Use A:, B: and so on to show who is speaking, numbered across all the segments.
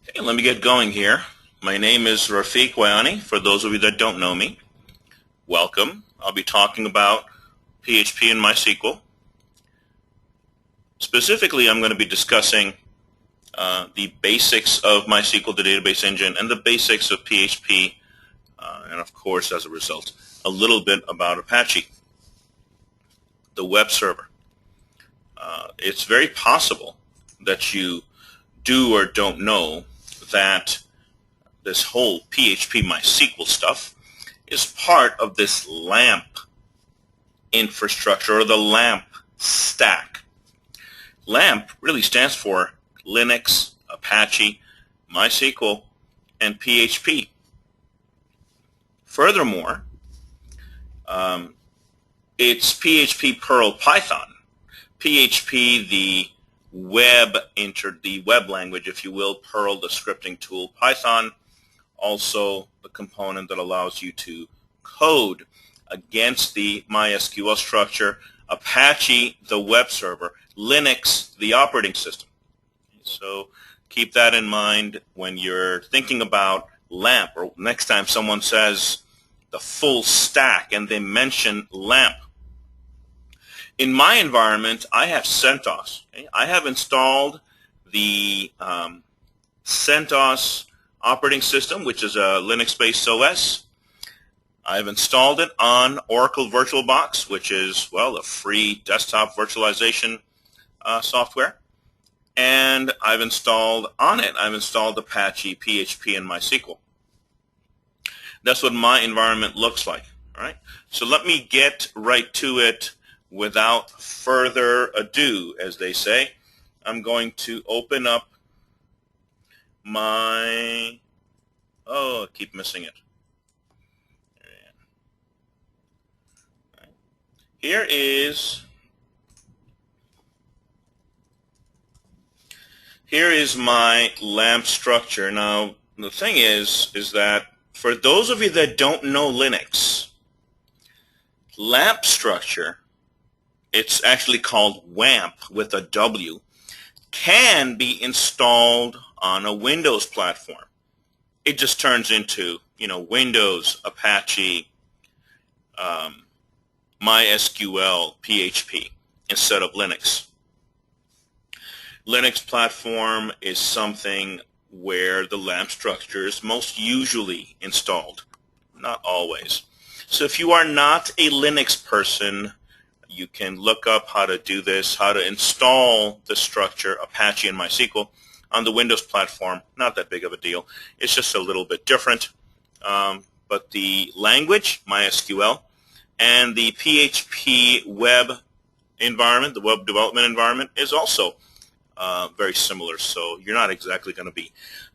A: Okay, let me get going here. My name is Rafiq Wayani. For those of you that don't know me, welcome. I'll be talking about PHP and MySQL. Specifically, I'm going to be discussing the basics of MySQL, the database engine, and the basics of PHP, and of course, as a result, a little bit about Apache, the web server. It's very possible that you do or don't know that this whole PHP MySQL stuff is part of this LAMP infrastructure, or the LAMP stack. LAMP really stands for Linux, Apache, MySQL, and PHP. Furthermore, it's PHP, Perl, Python. PHP, the web language, if you will, Perl, the scripting tool, Python, also the component that allows you to code against the MySQL structure, Apache, the web server, Linux, the operating system. So keep that in mind when you're thinking about LAMP, or next time someone says the full stack and they mention LAMP. In my environment, I have CentOS. Okay? I have installed the CentOS operating system, which is a Linux-based OS. I've installed it on Oracle VirtualBox, which is, well, a free desktop virtualization software. And I've installed Apache, PHP, and MySQL. That's what my environment looks like. All right. So let me get right to it without further ado, as they say. I'm going to open up my, I keep missing it. Here is my LAMP structure. Now, the thing is that for those of you that don't know Linux, LAMP structure, it's actually called WAMP with a W, can be installed on a Windows platform. It just turns into, Windows, Apache, MySQL, PHP instead of Linux. Linux platform is something where the LAMP structure is most usually installed, not always. So if you are not a Linux person, you can look up how to do this, how to install the structure, Apache and MySQL, on the Windows platform. Not that big of a deal. It's just a little bit different. But the language, MySQL, and the PHP web environment, the web development environment, is also very similar. So you're not exactly going to be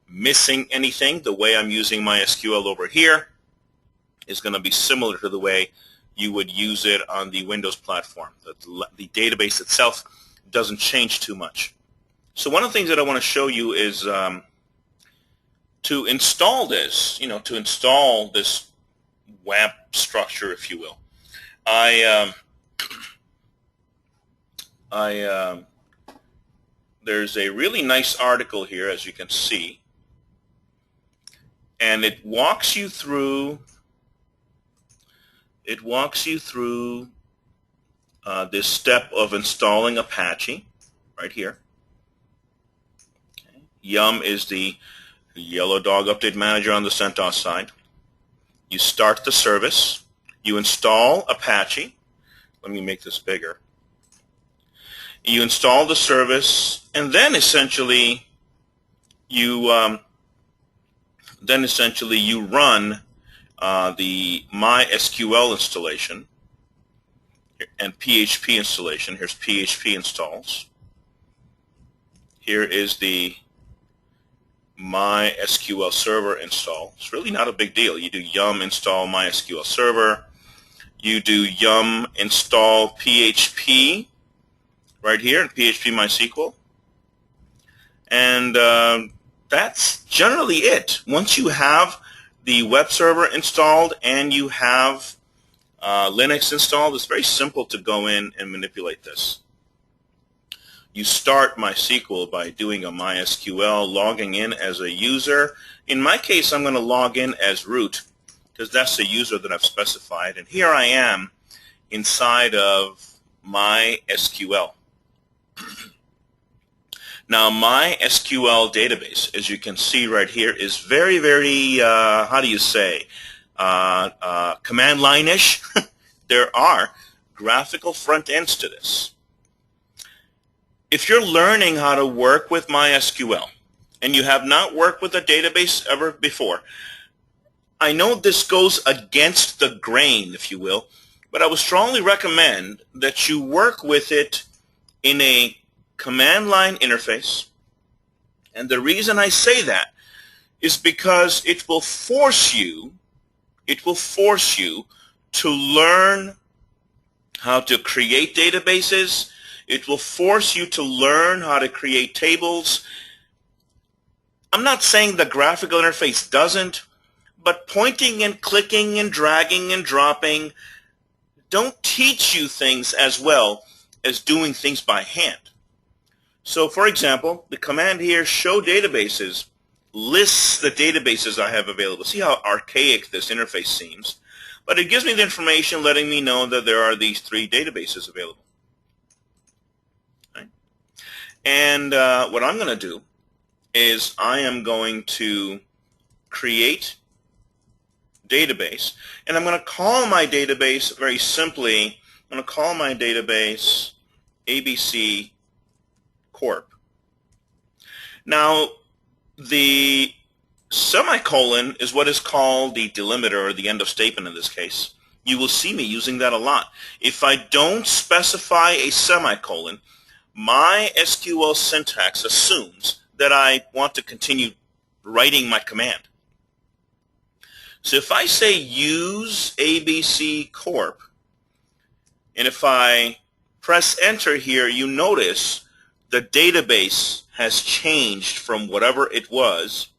A: missing anything. The way I'm using MySQL over here is going to be similar to the way you would use it on the Windows platform. The database itself doesn't change too much. So one of the things that I want to show you is to install this, to install this WAMP structure, if you will. There's a really nice article here, as you can see, and it walks you through this step of installing Apache right here. Okay. Yum is the yellow dog update manager on the CentOS side. You start the service. You install Apache. Let me make this bigger. You install the service, and then essentially you run the MySQL installation and PHP installation. Here's PHP installs. Here is the MySQL server install. It's really not a big deal. You do yum install MySQL server. You do yum install PHP right here in PHP MySQL. And that's generally it. Once you have the web server installed and you have Linux installed, it's very simple to go in and manipulate this. You start MySQL by doing a MySQL, logging in as a user. In my case, I'm going to log in as root because that's the user that I've specified. And here I am inside of MySQL. Now, MySQL database, as you can see right here, is very, very, how do you say, command line-ish. There are graphical front ends to this. If you're learning how to work with MySQL and you have not worked with a database ever before, I know this goes against the grain, if you will, but I would strongly recommend that you work with it in a command line interface. And the reason I say that is because it will force you to learn how to create databases. It will force you to learn how to create tables. I'm not saying the graphical interface doesn't, but pointing and clicking and dragging and dropping don't teach you things as well as doing things by hand. So for example, the command here, show databases, lists the databases I have available. See how archaic this interface seems, but it gives me the information letting me know that there are these 3 databases available. Right? And what I'm going to do is I am going to create database, and I'm going to call my database very simply. I'm going to call my database ABC Corp. Now, the semicolon is what is called the delimiter, or the end of statement in this case. You will see me using that a lot. If I don't specify a semicolon, my SQL syntax assumes that I want to continue writing my command. So if I say use ABC Corp, and if I press enter here, you notice the database has changed from whatever it was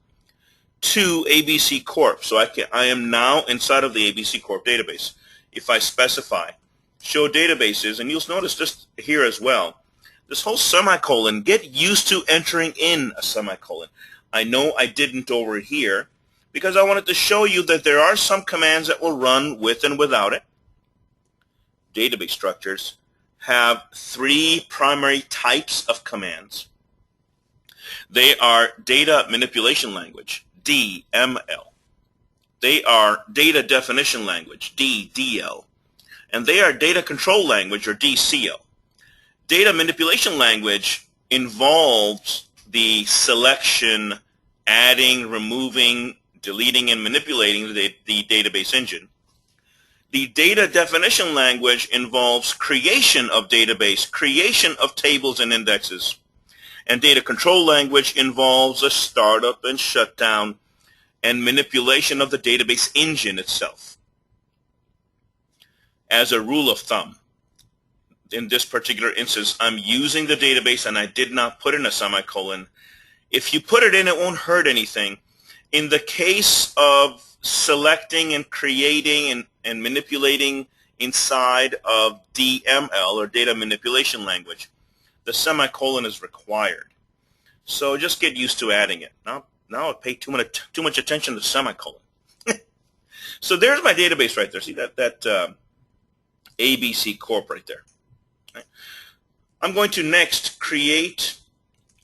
A: to ABC Corp. So I am now inside of the ABC Corp database. If I specify show databases, and you'll notice this here as well, this whole semicolon, get used to entering in a semicolon. I know I didn't over here because I wanted to show you that there are some commands that will run with and without it. Database structures have 3 primary types of commands. They are data manipulation language, DML. They are data definition language, DDL. And they are data control language, or DCL. Data manipulation language involves the selection, adding, removing, deleting, and manipulating the database engine. The data definition language involves creation of database, creation of tables and indexes. And data control language involves a startup and shutdown and manipulation of the database engine itself. As a rule of thumb, in this particular instance, I'm using the database and I did not put in a semicolon. If you put it in, it won't hurt anything. In the case of selecting and creating and manipulating inside of DML, or data manipulation language, the semicolon is required. So just get used to adding it. Now I pay too much attention to the semicolon. So there's my database right there. See that ABC Corp right there. Right? I'm going to next create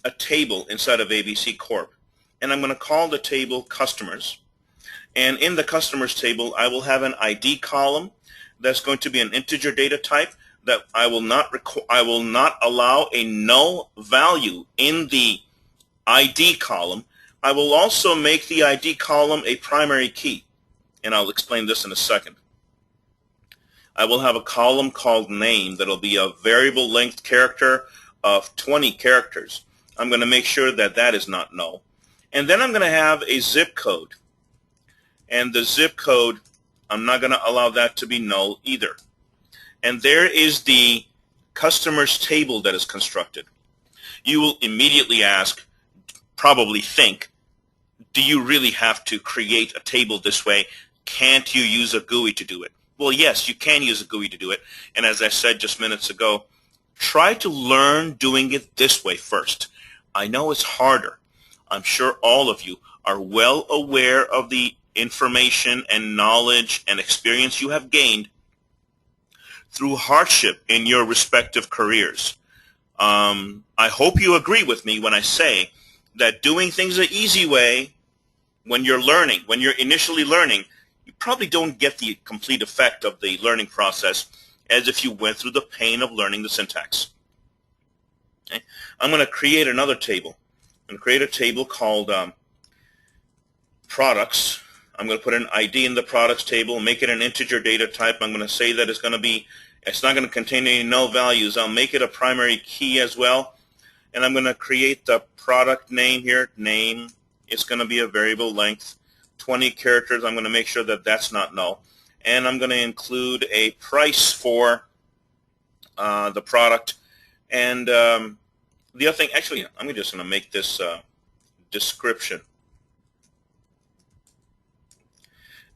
A: a table inside of ABC Corp, and I'm going to call the table customers. And in the customers table, I will have an ID column that's going to be an integer data type that I will not allow a null value in the ID column. I will also make the ID column a primary key, and I'll explain this in a second. I will have a column called name that will be a variable length character of 20 characters. I'm going to make sure that that is not null. And then I'm going to have a zip code. And the zip code, I'm not going to allow that to be null either. And there is the customers table that is constructed. You will immediately ask, probably think, do you really have to create a table this way? Can't you use a GUI to do it? Well, yes, you can use a GUI to do it. And as I said just minutes ago, try to learn doing it this way first. I know it's harder. I'm sure all of you are well aware of the information and knowledge and experience you have gained through hardship in your respective careers. I hope you agree with me when I say that doing things the easy way when you're learning, when you're initially learning, you probably don't get the complete effect of the learning process as if you went through the pain of learning the syntax. Okay? I'm going to create another table. I'm going to create a table called products. I'm going to put an ID in the products table, make it an integer data type. I'm going to say that it's not going to contain any null values. I'll make it a primary key as well. And I'm going to create the product name here. Name is going to be a variable length, 20 characters. I'm going to make sure that that's not null. And I'm going to include a price for the product. And the other thing, actually, I'm just going to make this description.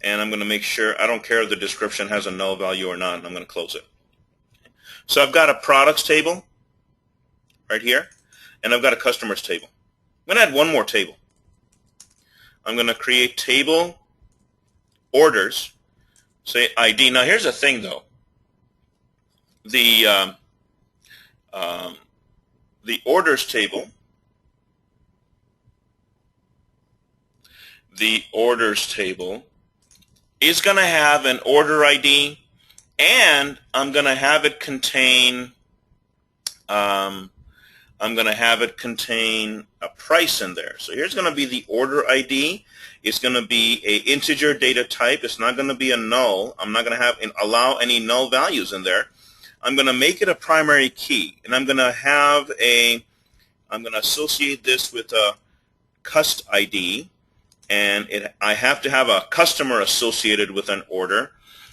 A: And I'm going to make sure, I don't care if the description has a null value or not, and I'm going to close it. So I've got a products table right here, and I've got a customers table. I'm going to add one more table. I'm going to create table orders, say ID. Now here's the thing though. The orders table, is going to have an order ID, and I'm going to have it contain a price in there. So here's going to be the order ID. It's going to be a integer data type. It's not going to be a null. I'm not going to allow any null values in there. I'm going to make it a primary key, and I'm going to associate this with a cust ID, and I have to have a customer associated with an order,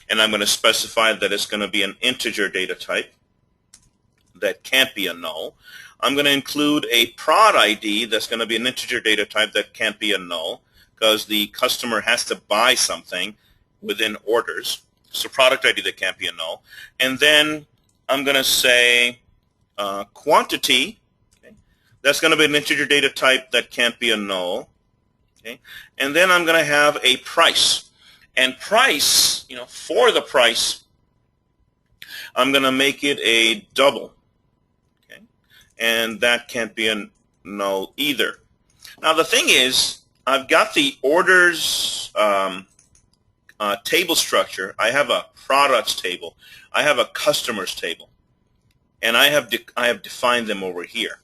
A: and I'm going to specify that it's going to be an integer data type that can't be a null. I'm going to include a prod ID that's going to be an integer data type that can't be a null because the customer has to buy something within orders. So product ID that can't be a null. And then I'm going to say quantity. Okay. That's going to be an integer data type that can't be a null. Okay. And then I'm going to have a price. And price, for the price, I'm going to make it a double. Okay. And that can't be a null either. Now the thing is, I've got the orders table structure. I have a products table. I have a customers table. And I have defined them over here.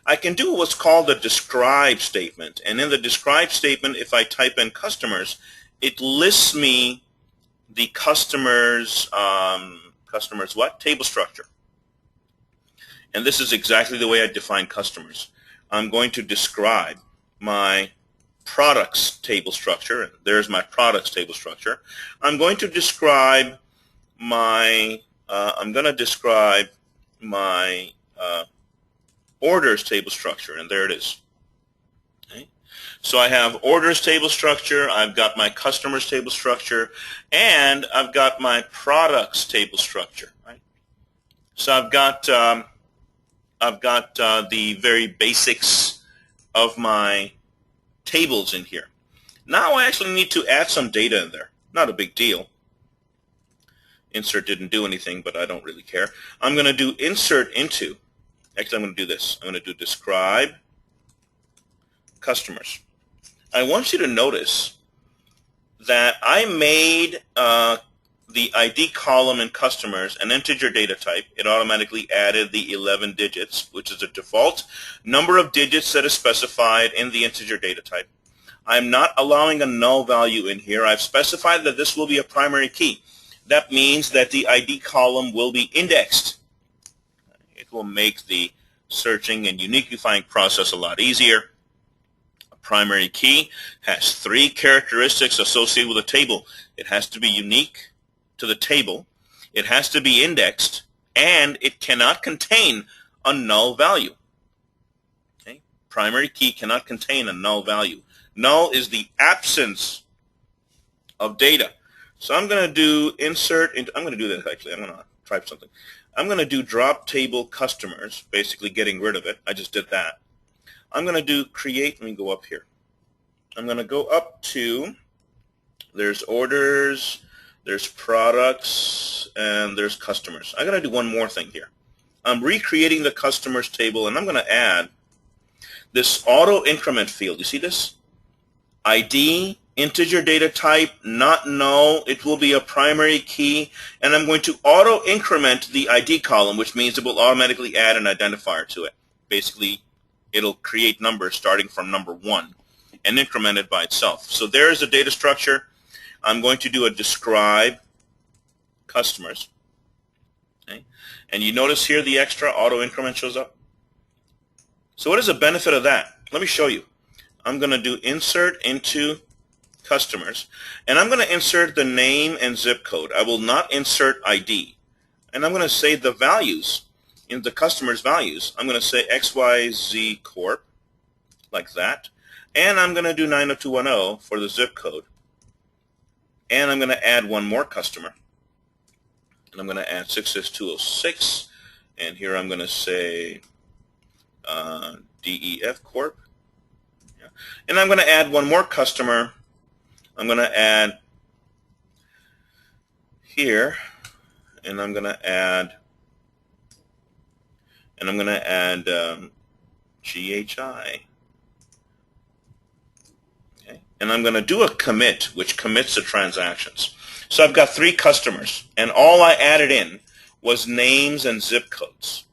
A: I can do what's called a describe statement. And in the describe statement, if I type in customers, it lists me the customers what? Table structure. And this is exactly the way I define customers. I'm going to describe my products table structure. And there's my products table structure. I'm going to describe my orders table structure, and there it is. Okay. So I have orders table structure, I've got my customers table structure, and I've got my products table structure. Right? So I've got the very basics of my tables in here. Now I actually need to add some data in there. Not a big deal. Insert didn't do anything, but I don't really care. I'm going to do insert into. Actually, I'm going to do this. I'm going to do describe customers. I want you to notice that I made the ID column in customers an integer data type. It automatically added the 11 digits, which is a default number of digits that is specified in the integer data type. I'm not allowing a null value in here. I've specified that this will be a primary key. That means that the ID column will be indexed. It will make the searching and uniquely finding process a lot easier. A primary key has 3 characteristics associated with a table. It has to be unique to the table, it has to be indexed, and it cannot contain a null value. Okay? Primary key cannot contain a null value. Null is the absence of data. So I'm going to do insert into, I'm going to do this actually, I'm going to type something. I'm going to do drop table customers, basically getting rid of it. I just did that. I'm going to do create. Let me go up here. I'm going to go up to, there's orders, there's products, and there's customers. I'm going to do one more thing here. I'm recreating the customers table, and I'm going to add this auto increment field. You see this? ID, integer data type, not null. It will be a primary key, and I'm going to auto increment the ID column, which means it will automatically add an identifier to it. Basically, it'll create numbers starting from number 1 and increment it by itself. So there's a data structure. I'm going to do a describe customers. Okay. And you notice here the extra auto increment shows up. So what is the benefit of that? Let me show you. I'm going to do insert into customers, and I'm going to insert the name and zip code. I will not insert ID. And I'm going to say the values, in the customer's values, I'm going to say XYZ Corp, like that. And I'm going to do 90210 for the zip code. And I'm going to add one more customer. And I'm going to add 66206. And here I'm going to say DEF Corp. Yeah. And I'm going to add one more customer. I'm going to add here, and I'm going to add, GHI. Okay. And I'm going to do a commit, which commits the transactions. So I've got 3 customers, and all I added in was names and zip codes.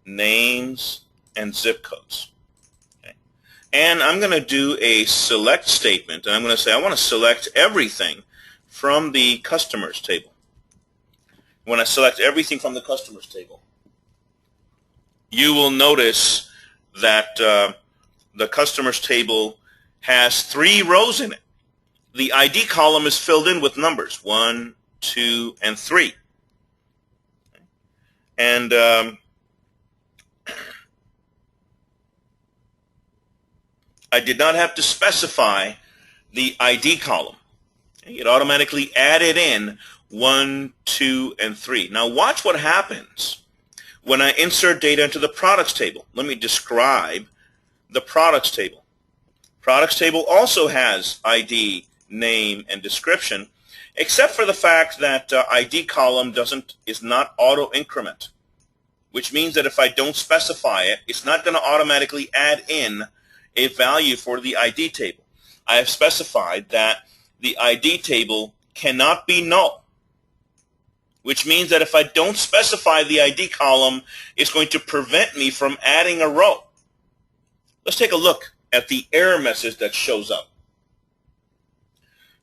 A: Names and zip codes. And I'm going to do a select statement, and I'm going to say I want to select everything from the customers table. When I select everything from the customers table, you will notice that the customers table has 3 rows in it. The ID column is filled in with numbers, 1, 2, and 3. And I did not have to specify the ID column. It automatically added in 1, 2, and 3. Now watch what happens when I insert data into the products table. Let me describe the products table. Products table also has ID, name, and description, except for the fact that ID column is not auto increment, which means that if I don't specify it, it's not going to automatically add in a value for the ID table. I have specified that the ID table cannot be null, which means that if I don't specify the ID column, it's going to prevent me from adding a row. Let's take a look at the error message that shows up.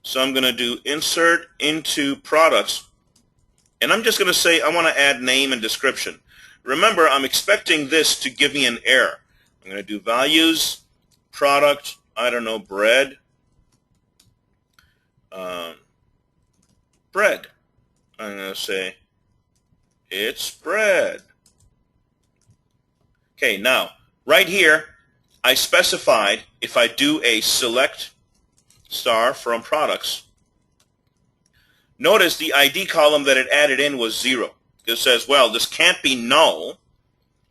A: So I'm going to do insert into products, and I'm just going to say I want to add name and description. Remember, I'm expecting this to give me an error. I'm going to do values, product, I don't know, bread. Bread. I'm going to say it's bread. Okay, now, right here, I specified if I do a select star from products, notice the ID column that it added in was 0. It says, well, this can't be null.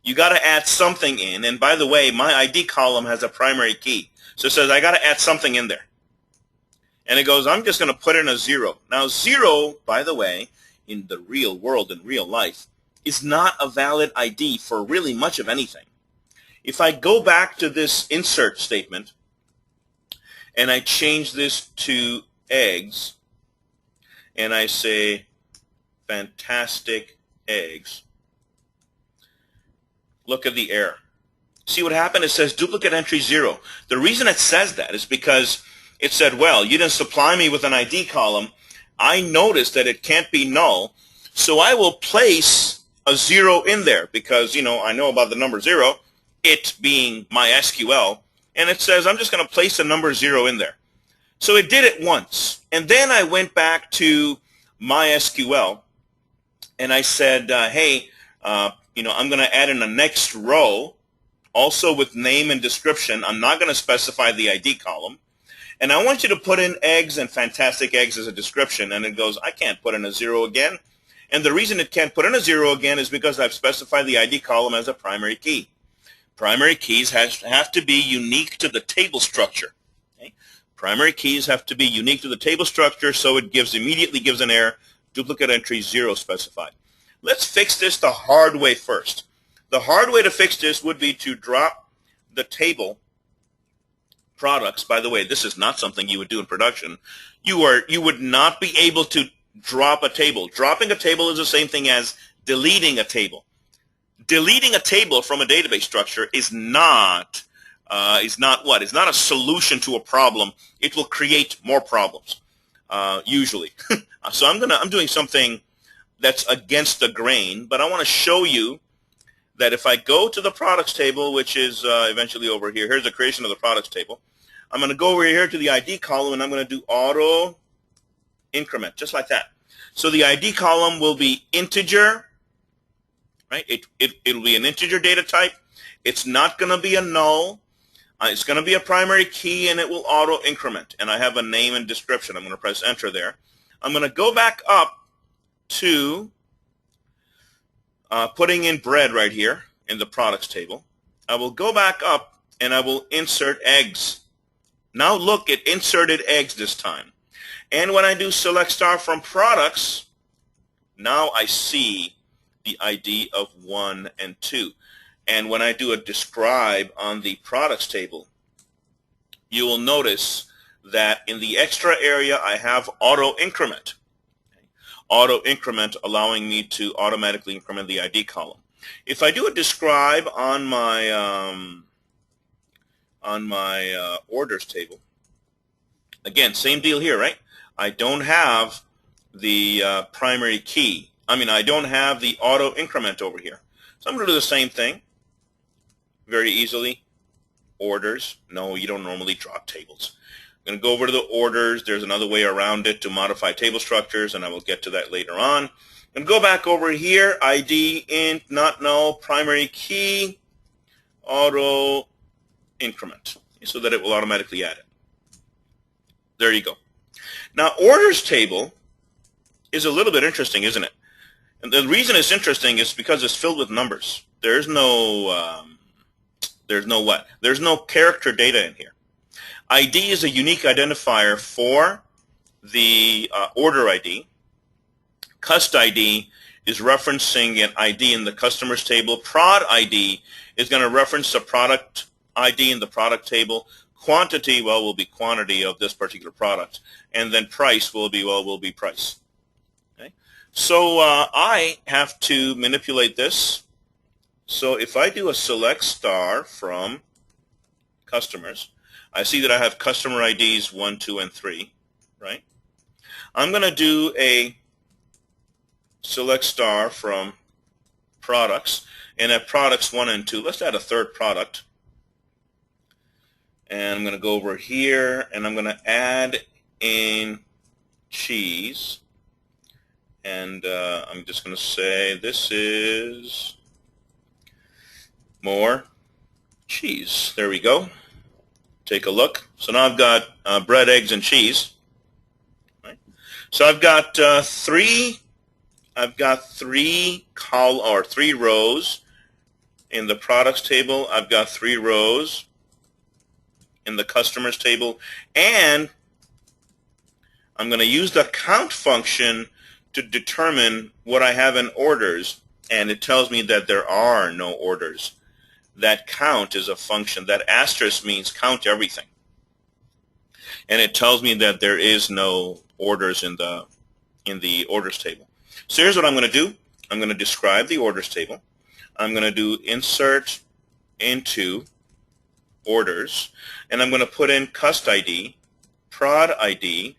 A: You got to add something in. And by the way, my ID column has a primary key. So it says I got to add something in there. And it goes, I'm just going to put in a 0. Now 0, by the way, in the real world, in real life, is not a valid ID for really much of anything. If I go back to this insert statement and I change this to eggs and I say fantastic eggs, look at the error. See what happened? It says duplicate entry 0. The reason it says that is because it said, well, you didn't supply me with an ID column. I noticed that it can't be null, so I will place a 0 in there because, you know, I know about the number 0, it being MySQL, and it says I'm just going to place the number 0 in there. So it did it once, and then I went back to MySQL, and I said, hey, you know, I'm going to add in the next row, also with name and description. I'm not going to specify the ID column. And I want you to put in eggs and fantastic eggs as a description. And it goes, I can't put in a 0 again. And the reason it can't put in a 0 again is because I've specified the ID column as a primary key. Primary keys have to be unique to the table structure. Okay? Primary keys have to be unique to the table structure, so it immediately gives an error, duplicate entry 0 specified. Let's fix this the hard way first. The hard way to fix this would be to drop the table products. By the way, this is not something you would do in production. You would not be able to drop a table. Dropping a table is the same thing as deleting a table. Deleting a table from a database structure is not what? It's not a solution to a problem. It will create more problems, usually. So I'm doing something that's against the grain, but I want to show you that if I go to the products table, which is eventually over here, here's the creation of the products table. I'm going to go over here to the ID column, and I'm going to do auto increment, just like that. So the ID column will be integer, right? It'll be an integer data type. It's not going to be a null. It's going to be a primary key, and it will auto increment. And I have a name and description. I'm going to press enter there. I'm going to go back up to putting in bread right here in the products table. I will go back up, and I will insert eggs. Now look, it inserted eggs this time. And when I do select star from products, now I see the ID of 1 and 2. And when I do a describe on the products table, you will notice that in the extra area I have auto increment. Auto increment allowing me to automatically increment the ID column. If I do a describe on my orders table, again, same deal here, right? I don't have the primary key. I don't have the auto increment over here. So I'm going to do the same thing very easily. Orders. No, you don't normally drop tables. I'm going to go over to the orders. There's another way around it to modify table structures, and I will get to that later on. I'm going to go back over here. ID, int, not null, primary key, auto increment, so that it will automatically add it. There you go. Now, orders table is a little bit interesting, isn't it? And the reason it's interesting is because it's filled with numbers. There's no what? There's no character data in here. ID is a unique identifier for the order ID. Cust ID is referencing an ID in the customers table. Prod ID is going to reference the product ID in the product table. Quantity, well, will be quantity of this particular product. And then price will be price. Okay? So I have to manipulate this. So if I do a select star from customers, I see that I have customer IDs 1, 2, and 3, right? I'm going to do a select star from products, and at products 1 and 2, let's add a third product. And I'm going to go over here, and I'm going to add in cheese. And I'm just going to say this is more cheese. There we go. Take a look. So now I've got bread, eggs, and cheese. Right? So I've got three rows in the products table. I've got 3 rows in the customers table, and I'm going to use the count function to determine what I have in orders, and it tells me that there are no orders. That count is a function. That asterisk means count everything, and it tells me that there is no orders in the orders table. So here's what I'm going to do. I'm going to describe the orders table. I'm going to do insert into orders, and I'm going to put in cust ID, prod ID,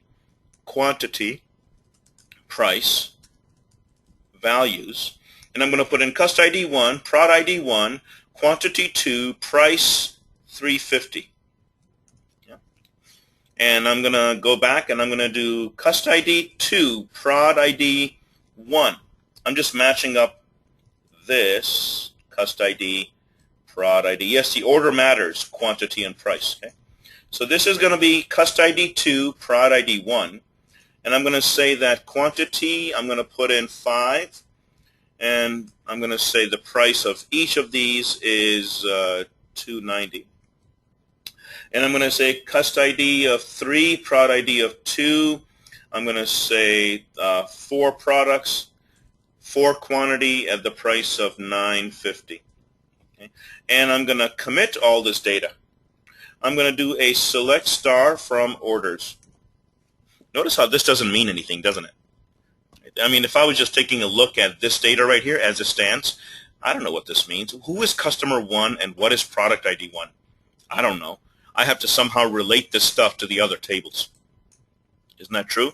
A: quantity, price, values, and I'm going to put in cust ID 1, prod ID 1, quantity 2, price 350. Yeah. And I'm going to go back and I'm going to do cust ID 2, prod ID 1. I'm just matching up this cust ID, prod ID. Yes, the order matters, quantity and price. Okay? So this is going to be cust ID 2, prod ID 1. And I'm going to say that quantity, I'm going to put in 5, and I'm going to say the price of each of these is $2.90. And I'm going to say cust ID of 3, prod ID of 2. I'm going to say 4 products, 4 quantity at the price of $9.50. Okay? And I'm going to commit all this data. I'm going to do a select star from orders. Notice how this doesn't mean anything, doesn't it? I mean, if I was just taking a look at this data right here as it stands, I don't know what this means. Who is customer 1 and what is product ID 1? I don't know. I have to somehow relate this stuff to the other tables. Isn't that true?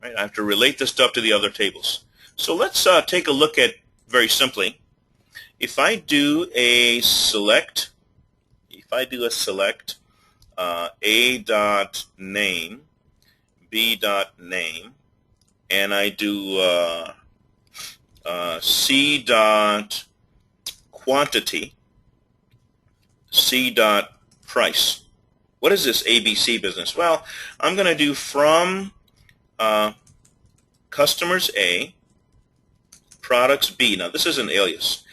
A: Right? I have to relate this stuff to the other tables. So let's take a look at, very simply, if I do a select, A.name, B.name, and I do C.quantity, C.price. What is this ABC business? Well, I'm going to do from customers A, products B. Now, this is an alias.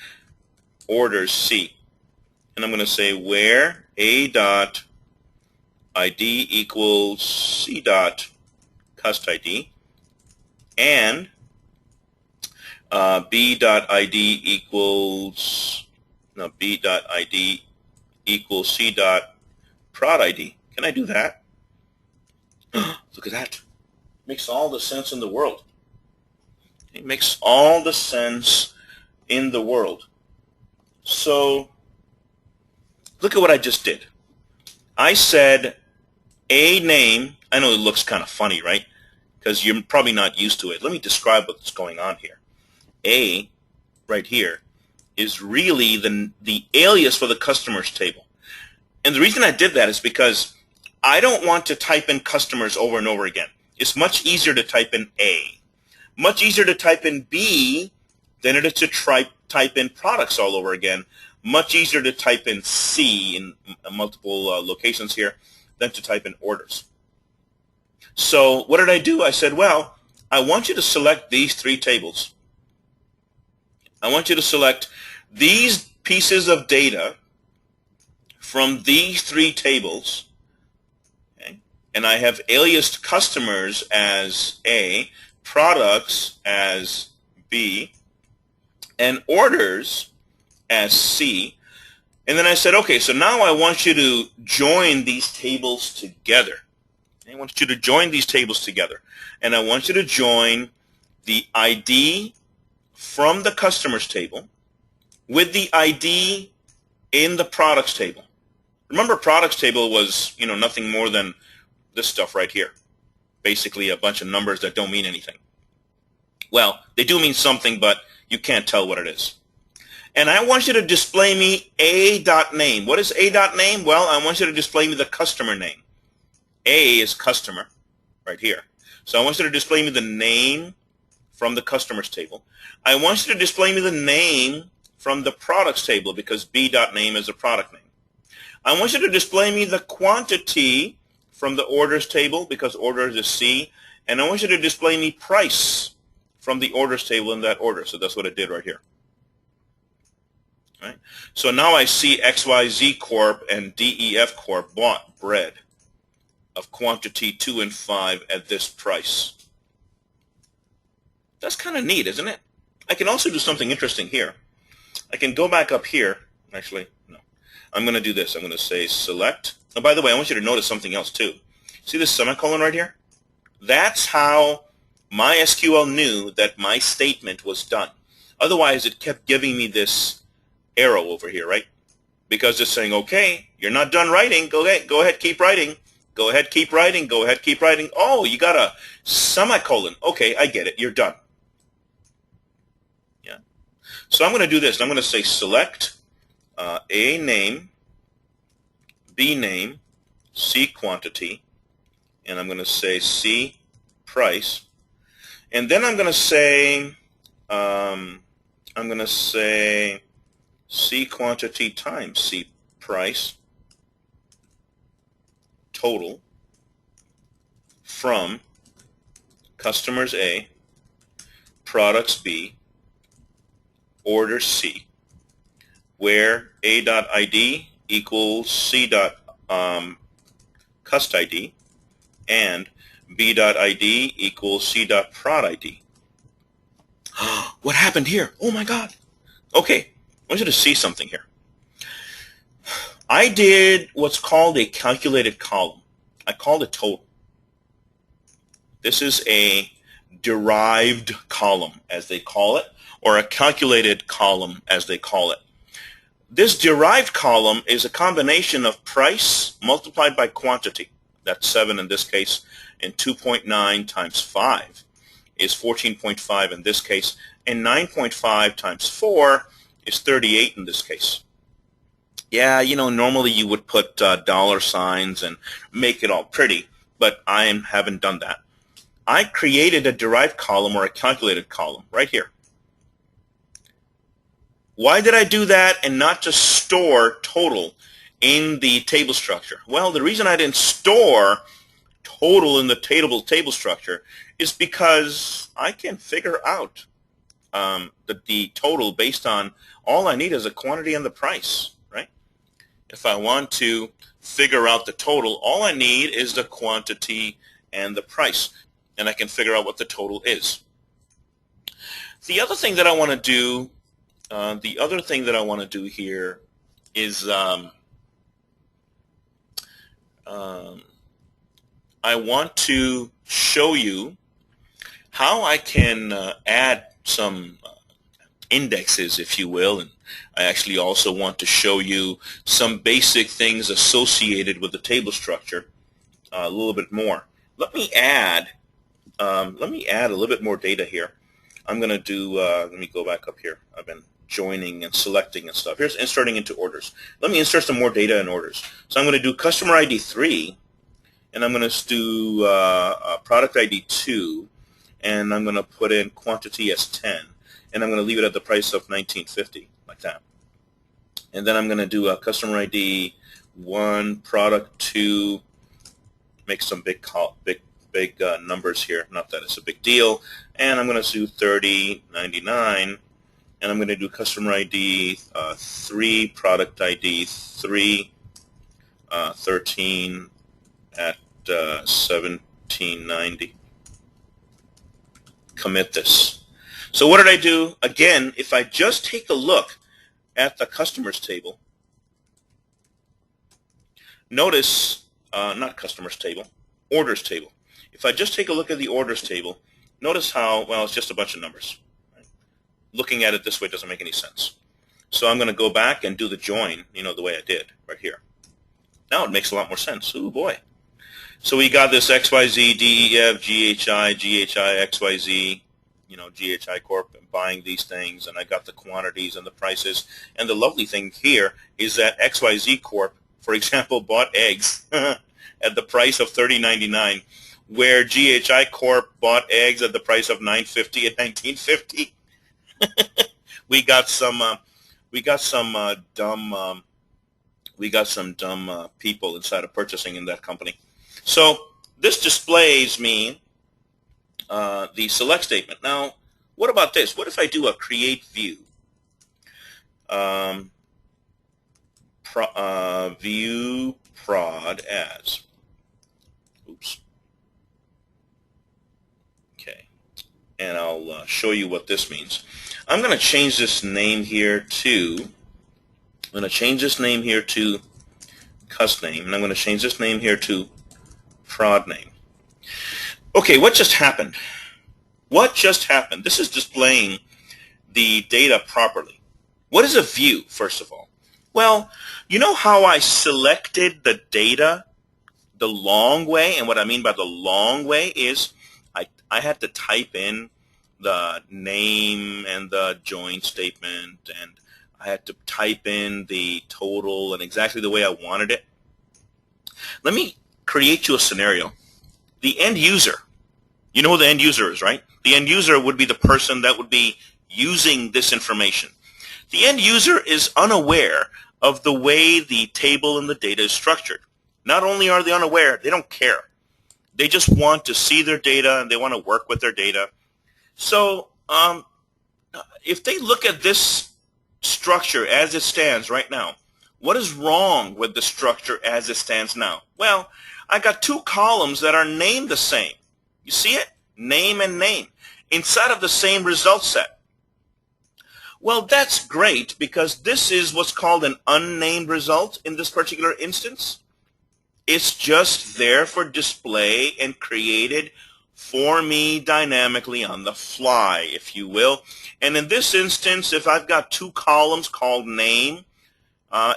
A: Orders C. And I'm going to say where A.ID equals C.cust ID and B.ID equals, no, B.ID equals C.prod ID. Can I do that? Look at that. Makes all the sense in the world. It makes all the sense in the world. So look at what I just did. I said a name. I know it looks kind of funny, right? Because you're probably not used to it. Let me describe what's going on here. A, right here, is really the alias for the customers table. And the reason I did that is because I don't want to type in customers over and over again. It's much easier to type in A. Much easier to type in B than it is to type in products all over again. Much easier to type in C in multiple locations here than to type in orders. So what did I do? I said, well, I want you to select these 3 tables. I want you to select these pieces of data from these 3 tables. Okay? And I have aliased customers as A, products as B, and orders as C. And then I said, okay, so now I want you to join these tables together. I want you to join these tables together. And I want you to join the ID from the customers table with the ID in the products table. Remember, products table was, nothing more than this stuff right here. Basically a bunch of numbers that don't mean anything. Well, they do mean something, but you can't tell what it is. And I want you to display me A.name. What is A.name? Well, I want you to display me the customer name. A is customer right here. So I want you to display me the name from the customers table. I want you to display me the name from the products table because B.name is a product name. I want you to display me the quantity from the orders table because orders is C. And I want you to display me price from the orders table in that order. So that's what it did right here. Right? So now I see XYZ Corp and DEF Corp bought bread of quantity 2 and 5 at this price. That's kind of neat, isn't it? I can also do something interesting here. I can go back up here. Actually, no. I'm going to do this. I'm going to say select. Oh, by the way, I want you to notice something else too. See this semicolon right here? That's how MySQL knew that my statement was done. Otherwise, it kept giving me this arrow over here, right? Because it's saying, okay, you're not done writing. Go ahead, keep writing. Go ahead, keep writing. Go ahead, keep writing. Oh, you got a semicolon. Okay, I get it. You're done. Yeah. So I'm going to do this. I'm going to say select A name, B name, C quantity, and I'm going to say C price. And then I'm going to say C quantity times C price total from customers A, products B, orders C, where A.ID equals C.cust ID and B.ID equals C.prod ID. What happened here? Oh my God. Okay, I want you to see something here. I did what's called a calculated column. I called it total. This is a derived column, as they call it, or a calculated column, as they call it. This derived column is a combination of price multiplied by quantity. That's 7 in this case, and 2.9 times 5 is 14.5 in this case, and 9.5 times 4 is 38 in this case. Yeah, normally you would put dollar signs and make it all pretty, but I haven't done that. I created a derived column or a calculated column right here. Why did I do that and not just store total in the table structure? Well, the reason I didn't store total in the table structure is because I can figure out the total based on all I need is a quantity and the price, right? If I want to figure out the total, all I need is the quantity and the price, and I can figure out what the total is. The other thing that I want to do here is I want to show you how I can add some indexes, if you will, and I actually also want to show you some basic things associated with the table structure a little bit more. Let me add a little bit more data here. I'm going to do, let me go back up here. I've been joining and selecting and stuff. Here's inserting into orders. Let me insert some more data in orders. So I'm going to do customer ID 3, and I'm going to do product ID 2, and I'm going to put in quantity as 10, and I'm going to leave it at the price of $19.50, like that. And then I'm going to do a customer ID 1, product 2, make some big numbers here. Not that it's a big deal. And I'm going to do 30.99, and I'm going to do customer ID 3, product ID 3, 13 at $17.90. Commit this. So what did I do? Again, if I just take a look at the customers table, notice, not customers table, orders table. If I just take a look at the orders table, notice how, well, it's just a bunch of numbers. Right? Looking at it this way doesn't make any sense. So I'm going to go back and do the join, the way I did right here. Now it makes a lot more sense. Ooh, boy. So we got this XYZ, DEF, GHI, XYZ, GHI Corp, and buying these things, and I got the quantities and the prices. And the lovely thing here is that XYZ Corp, for example, bought eggs at the price of $30.99, where GHI Corp bought eggs at the price of $9.50 and $19.50. We got some dumb people inside of purchasing in that company. So this displays me the select statement. Now, what about this? What if I do a create view? View prod as. Oops. Okay. And I'll show you what this means. I'm going to change this name here to, cust name, and I'm going to change this name here to prod name. Okay, what just happened? What just happened? This is displaying the data properly. What is a view, first of all? Well, you know how I selected the data the long way? And what I mean by the long way is I had to type in the name and the join statement, and I had to type in the total and exactly the way I wanted it. Let me create you a scenario. The end user, you know who the end user is, right? The end user would be the person that would be using this information. The end user is unaware of the way the table and the data is structured. Not only are they unaware, they don't care. They just want to see their data and they want to work with their data. So if they look at this structure as it stands right now, what is wrong with the structure as it stands now? Well, I got two columns that are named the same. You see it? Name and name inside of the same result set. Well, that's great because this is what's called an unnamed result in this particular instance. It's just there for display and created for me dynamically on the fly, if you will. And in this instance, if I've got two columns called name,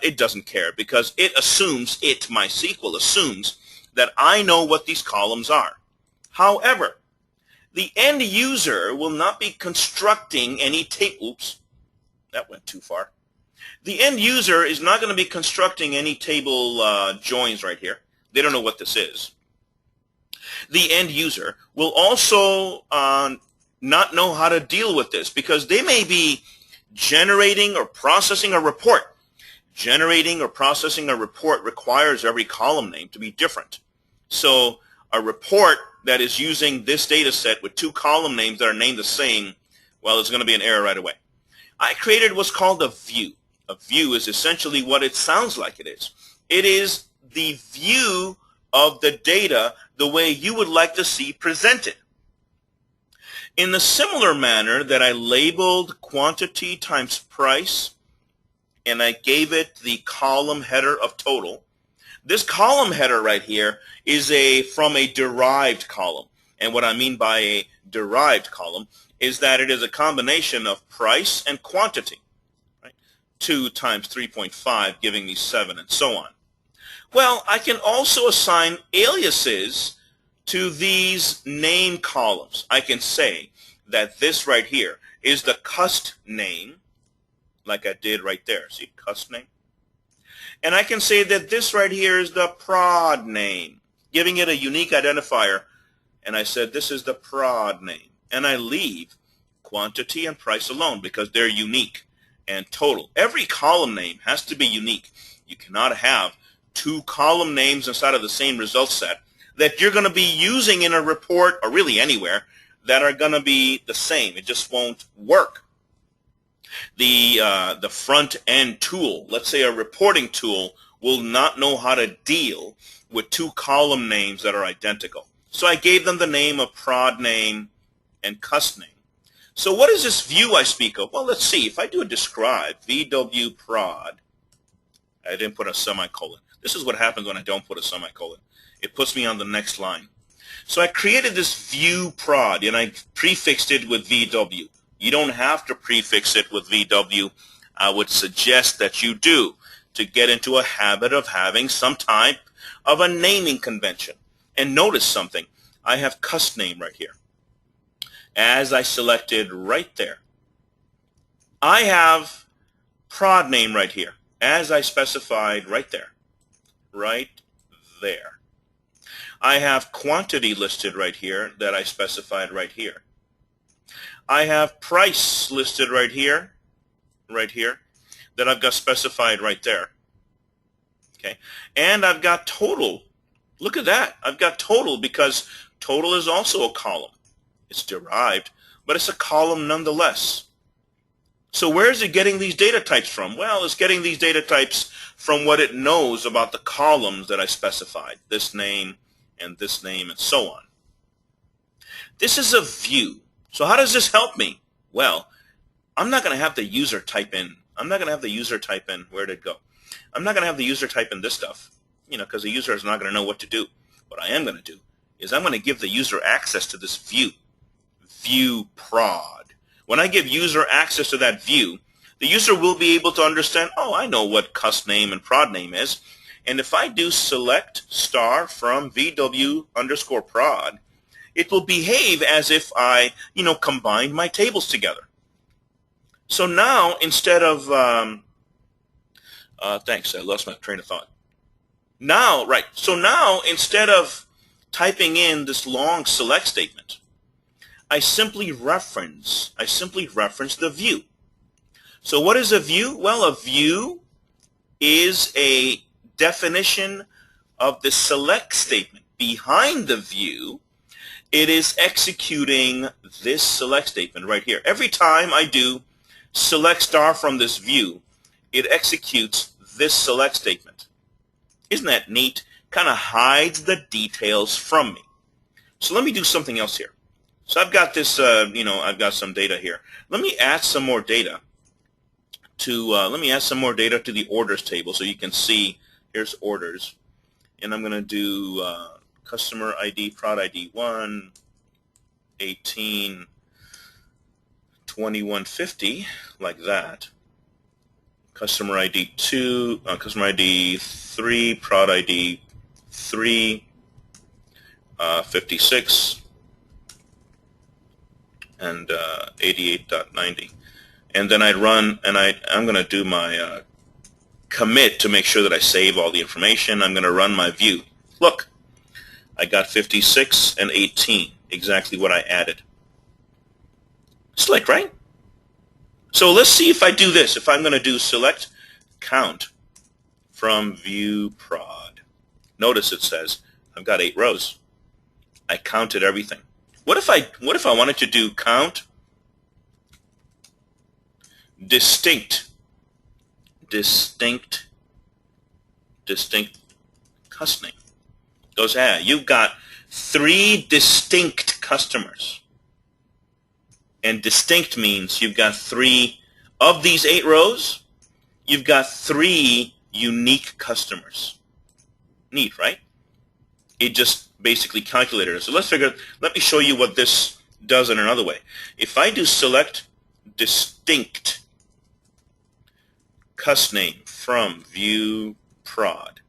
A: it doesn't care because it assumes, MySQL assumes that I know what these columns are. However, the end user will not be constructing any oops, that went too far. The end user is not going to be constructing any table joins right here. They don't know what this is. The end user will also not know how to deal with this because they may be generating or processing a report. Generating or processing a report requires every column name to be different. So a report that is using this data set with two column names that are named the same, well, there's going to be an error right away. I created what's called a view. A view is essentially what it sounds like it is. It is the view of the data the way you would like to see presented. In the similar manner that I labeled quantity times price and I gave it the column header of total, this column header right here is from a derived column. And what I mean by a derived column is that it is a combination of price and quantity. 2 times 3.5 giving me 7 and so on. Well, I can also assign aliases to these name columns. I can say that this right here is the cust name, like I did right there. See, cust name? And I can say that this right here is the prod name, giving it a unique identifier. And I said this is the prod name. And I leave quantity and price alone because they're unique. And total. Every column name has to be unique. You cannot have two column names inside of the same result set that you're going to be using in a report or really anywhere that are going to be the same. It just won't work. The front end tool, let's say a reporting tool, will not know how to deal with two column names that are identical. So I gave them the name of prod name and cust name. So what is this view I speak of? Well, let's see. If I do a describe, VW prod, I didn't put a semicolon. This is what happens when I don't put a semicolon. It puts me on the next line. So I created this view prod, and I prefixed it with VW. You don't have to prefix it with VW. I would suggest that you do to get into a habit of having some type of a naming convention. And notice something. I have cust name right here. As I selected right there. I have prod name right here, as I specified right there. Right there. I have quantity listed right here that I specified right here. I have price listed right here, that I've got specified right there. Okay, and I've got total. Look at that. I've got total because total is also a column. It's derived, but it's a column nonetheless. So where is it getting these data types from? Well, it's getting these data types from what it knows about the columns that I specified, this name and so on. This is a view. So how does this help me? Well, I'm not going to have the user type in. Where did it go? I'm not going to have the user type in this stuff, because the user is not going to know what to do. What I am going to do is I'm going to give the user access to this view prod. When I give user access to that view, the user will be able to understand, oh, I know what cust name and prod name is. And if I do select star from VW underscore prod, it will behave as if I, combined my tables together. So now instead of, thanks, I lost my train of thought. So now instead of typing in this long select statement, I simply reference the view. So what is a view? Well, a view is a definition of the select statement behind the view, it is executing this select statement right here. Every time I do select star from this view, it executes this select statement. Isn't that neat? Kind of hides the details from me. So let me do something else here. So I've got this, I've got some data here. Let me add some more data to the orders table so you can see. Here's orders, and I'm going to do customer ID, prod ID 1, 18, 2150, like that. Customer ID 2, customer ID 3, prod ID 3, 56, and 88.90. And then I'd run, and I'm going to do my commit to make sure that I save all the information. I'm going to run my view. Look, I got 56 and 18, exactly what I added. Slick, right? So let's see if I do this. If I'm going to do select count from view prod. Notice it says I've got 8 rows. I counted everything. What if I wanted to do count distinct customer? Goes, you've got 3 distinct customers. And distinct means you've got 3 of these 8 rows, you've got 3 unique customers. Neat, right? It just basically calculated it. So let me show you what this does in another way. If I do select distinct cust name from view prod,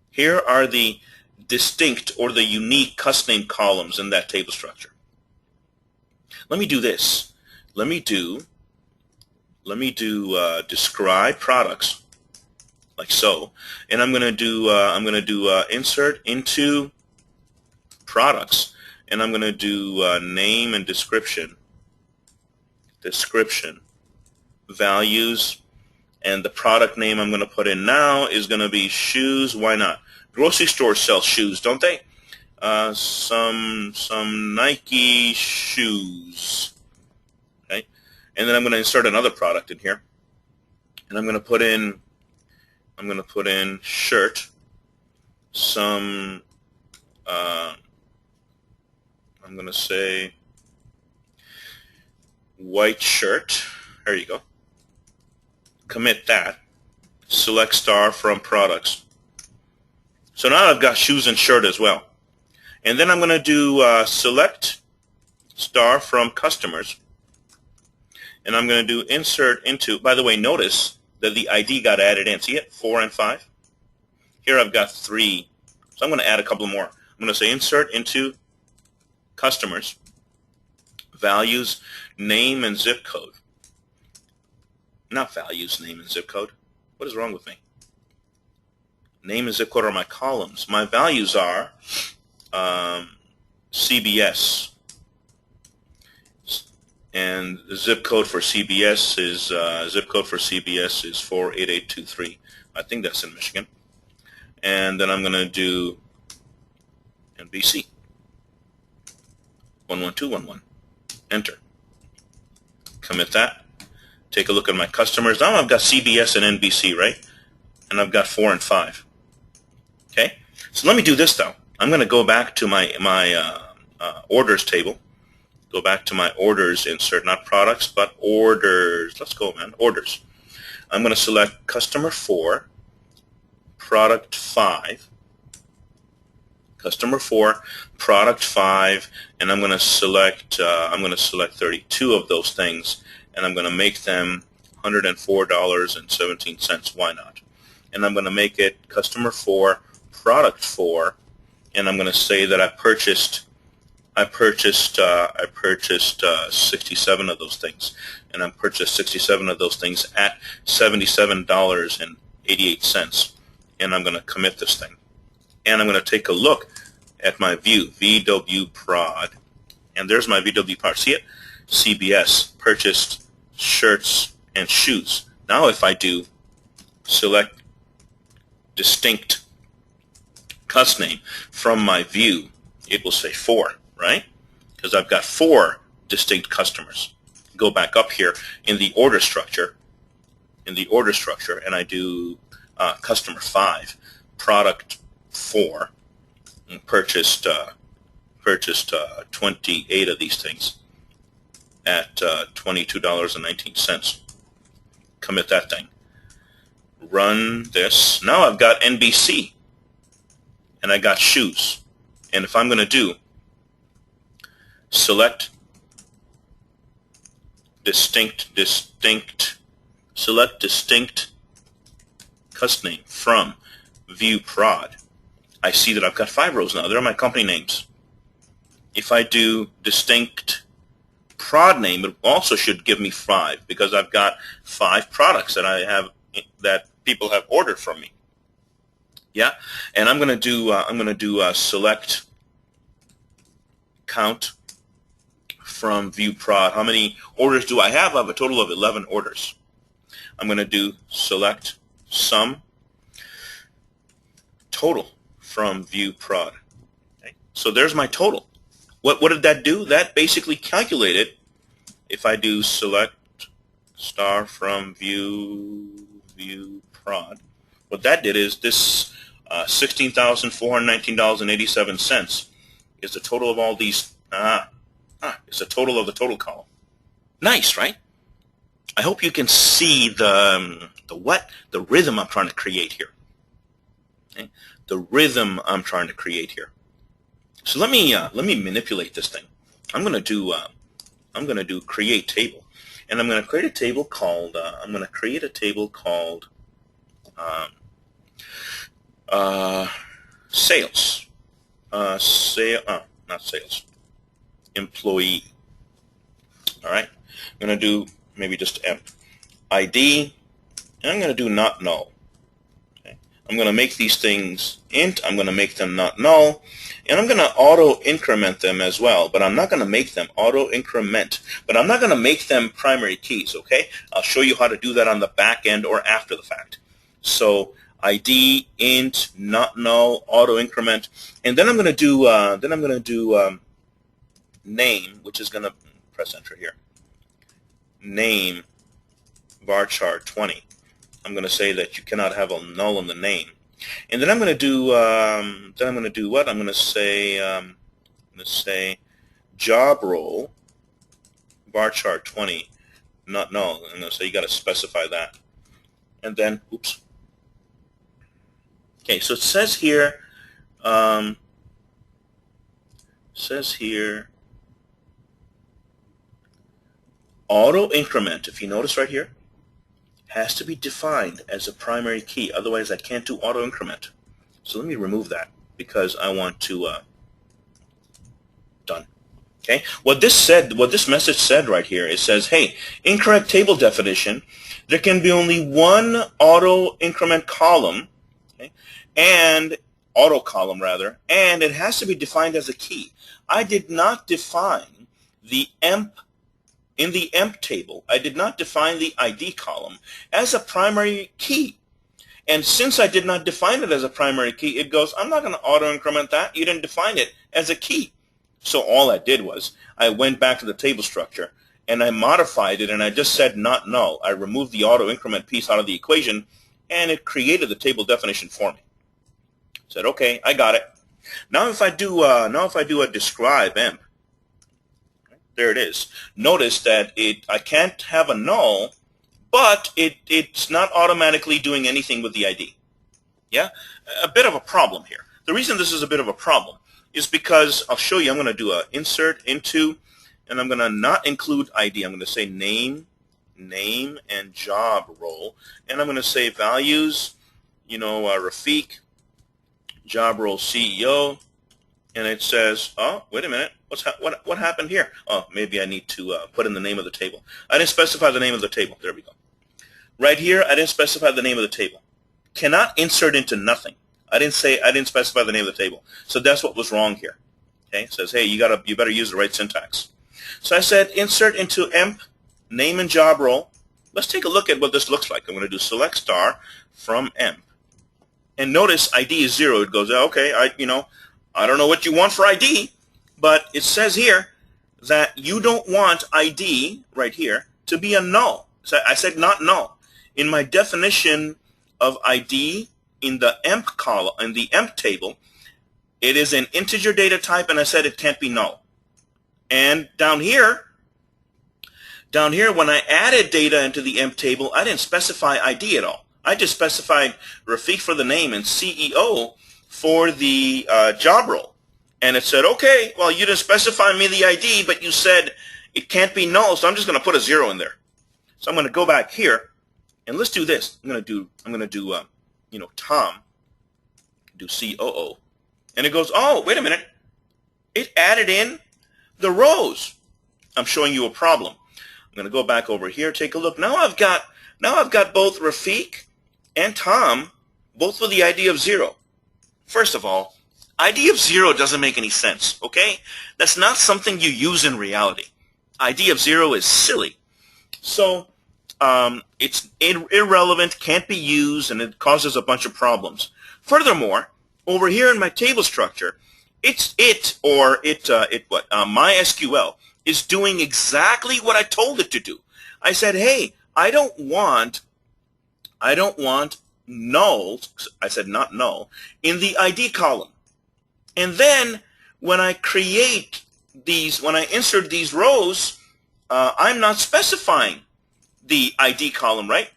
A: here are the distinct or the unique cust name columns in that table structure. Let me do this. Let me do describe products, like so, and I'm going to do insert into products, and I'm going to do name and description, values, and the product name I'm going to put in now is going to be shoes. Why not? Grocery stores sell shoes, don't they? Some Nike shoes. Okay, and then I'm going to insert another product in here, and I'm going to put in shirt. I'm going to say white shirt. There you go. Commit that. Select star from products. So now I've got shoes and shirt as well. And then I'm going to do select star from customers. And I'm going to do insert into, by the way, notice that the ID got added in. See it? 4 and 5. Here I've got 3. So I'm going to add a couple more. I'm going to say insert into customers, values, name, and zip code. Not values, name, and zip code. What is wrong with me? Name and zip code are my columns. My values are CBS. And the zip code for CBS is 48823. I think that's in Michigan. And then I'm going to do NBC 11211. Enter. Commit that. Take a look at my customers. Now I've got CBS and NBC, right? And I've got 4 and 5. Okay. So let me do this though. I'm going to go back to my orders table. Go back to my orders insert, not products, but orders. Let's go, man. Orders. I'm going to select customer 4, product 5, customer 4, product 5, and I'm going to select 32 of those things, and I'm going to make them $104.17. Why not? And I'm going to make it customer 4, product 4, and I'm going to say that I purchased 67 of those things, and I purchased 67 of those things at $77.88, and I'm going to commit this thing, and I'm going to take a look at my view, VW prod, and there's my VW prod. See it? CBS purchased shirts and shoes. Now if I do select distinct cust name from my view, it will say 4, right? Because I've got 4 distinct customers. Go back up here in the order structure, and I do customer 5, product 4, and purchased 28 of these things at $22.19. Commit that thing. Run this. Now I've got NBC, and I got shoes. And if I'm going to do select distinct cust name from view prod, I see that I've got 5 rows now. They're my company names. If I do distinct prod name, it also should give me 5 because I've got 5 products that I have that people have ordered from me. Yeah, and I'm going to do select count from view prod. How many orders do I have? I have a total of 11 orders. I'm going to do select sum total from view prod. Okay. So there's my total. What did that do? That basically calculated, if I do select star from view prod, what that did is this $16,419.87 is the total of all these. It's the total of the total column. Nice, right? I hope you can see the rhythm I'm trying to create here. Okay? The rhythm I'm trying to create here. So let me manipulate this thing. I'm going to do create table, and I'm going to create a table called sales. Not sales. Employee. All right. I'm going to do maybe just emp ID, and I'm going to do not null. Okay. I'm going to make these things int. I'm going to make them not null, and I'm going to auto increment them as well. But I'm not going to make them auto increment. But I'm not going to make them primary keys. Okay. I'll show you how to do that on the back end or after the fact. So ID int not null auto increment, and then I'm going to do name, which is going to press enter here. Name varchar 20. I'm going to say that you cannot have a null in the name, and then I'm going to do what? I'm going to say job role varchar 20 not null. I'm going to say you got to specify that, and then oops. Okay, so it says here. Auto increment, if you notice right here, has to be defined as a primary key. Otherwise, I can't do auto increment. So let me remove that because I want to done. Okay. What this message said right here, it says, hey, incorrect table definition. There can be only one auto increment column, okay, and auto column rather, and it has to be defined as a key. I did not define the emp. In the emp table, I did not define the ID column as a primary key. And since I did not define it as a primary key, it goes, I'm not going to auto-increment that. You didn't define it as a key. So all I did was I went back to the table structure, and I modified it, and I just said not null. I removed the auto-increment piece out of the equation, and it created the table definition for me. Said, okay, I got it. Now if I do a describe emp, there it is. Notice that I can't have a null, but it's not automatically doing anything with the ID. Yeah? A bit of a problem here. The reason this is a bit of a problem is because I'll show you. I'm going to do a insert into, and I'm going to not include ID. I'm going to say name, and job role, and I'm going to say values, Rafiq, job role CEO, and it says, oh, wait a minute. What happened here? Oh, maybe I need to put in the name of the table. I didn't specify the name of the table. There we go. Right here, I didn't specify the name of the table. Cannot insert into nothing. I didn't specify the name of the table. So that's what was wrong here. Okay, it says, hey, you better use the right syntax. So I said insert into emp, name and job role. Let's take a look at what this looks like. I'm going to do select star from emp, And notice ID is 0. It goes, okay, I don't know what you want for ID, but it says here that you don't want ID right here to be a null. So I said not null. In my definition of ID in the emp column, in the emp table, it is an integer data type, and I said it can't be null. And down here, when I added data into the emp table, I didn't specify ID at all. I just specified Rafiq for the name and CEO for the job role. And it said, okay, well, you didn't specify me the ID, but you said it can't be null, so I'm just going to put a 0 in there. So I'm going to go back here, and let's do this. I'm going to do Tom, do COO, and it goes, oh, wait a minute, it added in the rows. I'm showing you a problem. I'm going to go back over here, take a look. Now I've got both Rafiq and Tom, both with the ID of 0. First of all, ID of 0 doesn't make any sense, okay? That's not something you use in reality. ID of 0 is silly. So it's irrelevant, can't be used, and it causes a bunch of problems. Furthermore, over here in my table structure, MySQL is doing exactly what I told it to do. I said, hey, I don't want null, I said not null, in the ID column. And then when I insert these rows, I'm not specifying the ID column, right?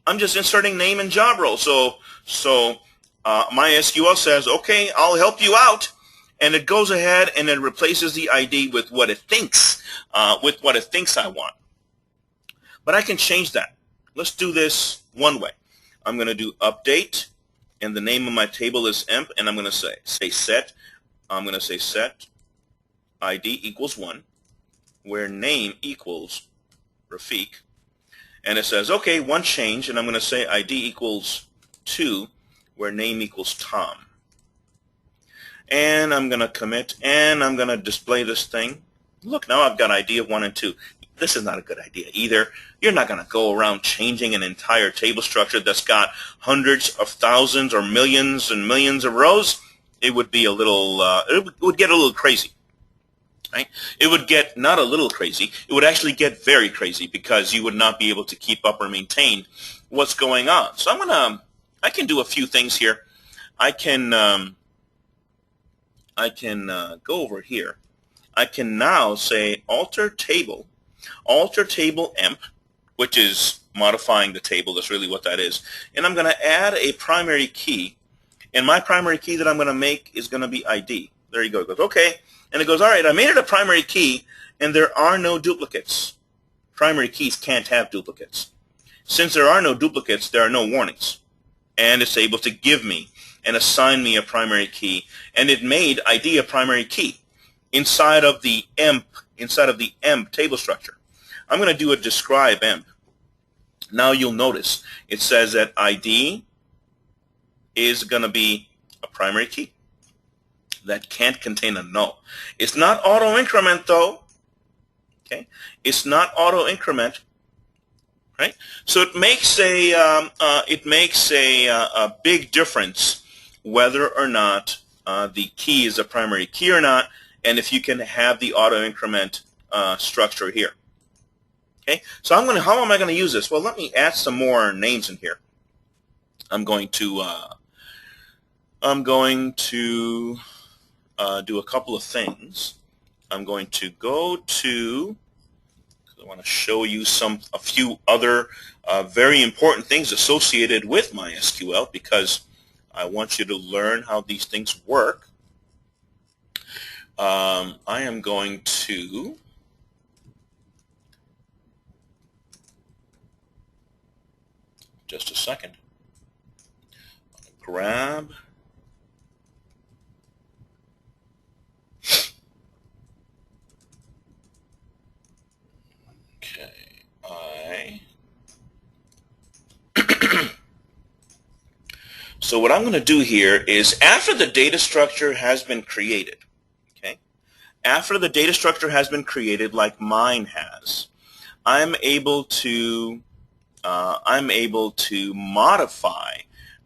A: I'm just inserting name and job role. So MySQL says, okay, I'll help you out. And it goes ahead and it replaces the ID with what it thinks, I want. But I can change that. Let's do this one way. I'm going to do update, and the name of my table is emp, and I'm going to say set. I'm going to say set ID equals 1, where name equals Rafiq. And it says, okay, one change, and I'm going to say ID equals 2, where name equals Tom. And I'm going to commit, and I'm going to display this thing. Look, now I've got ID of 1 and 2. This is not a good idea either. You're not going to go around changing an entire table structure that's got hundreds of thousands or millions and millions of rows. It would be a little, it would get a little crazy, right? It would get not a little crazy. It would actually get very crazy because you would not be able to keep up or maintain what's going on. So I can do a few things here. I can go over here. I can now say alter table emp, which is modifying the table. That's really what that is. And I'm going to add a primary key. And my primary key that I'm going to make is going to be ID. There you go. It goes, okay. And it goes, all right, I made it a primary key, and there are no duplicates. Primary keys can't have duplicates. Since there are no duplicates, there are no warnings. And it's able to give me and assign me a primary key. And it made ID a primary key inside of the emp table structure. I'm going to do a describe emp. Now you'll notice it says that ID is going to be a primary key that can't contain a null. It's not auto increment though. Okay, it's not auto increment, right? So it makes a big difference whether or not the key is a primary key or not, and if you can have the auto increment structure here. Okay, so how am I going to use this? Well, let me add some more names in here. I'm going to do a couple of things. I'm going to go to, I want to show you a few other very important things associated with MySQL because I want you to learn how these things work. I am going to just a second. Grab So what I'm going to do here is after the data structure has been created, okay? After the data structure has been created like mine has, I'm able to modify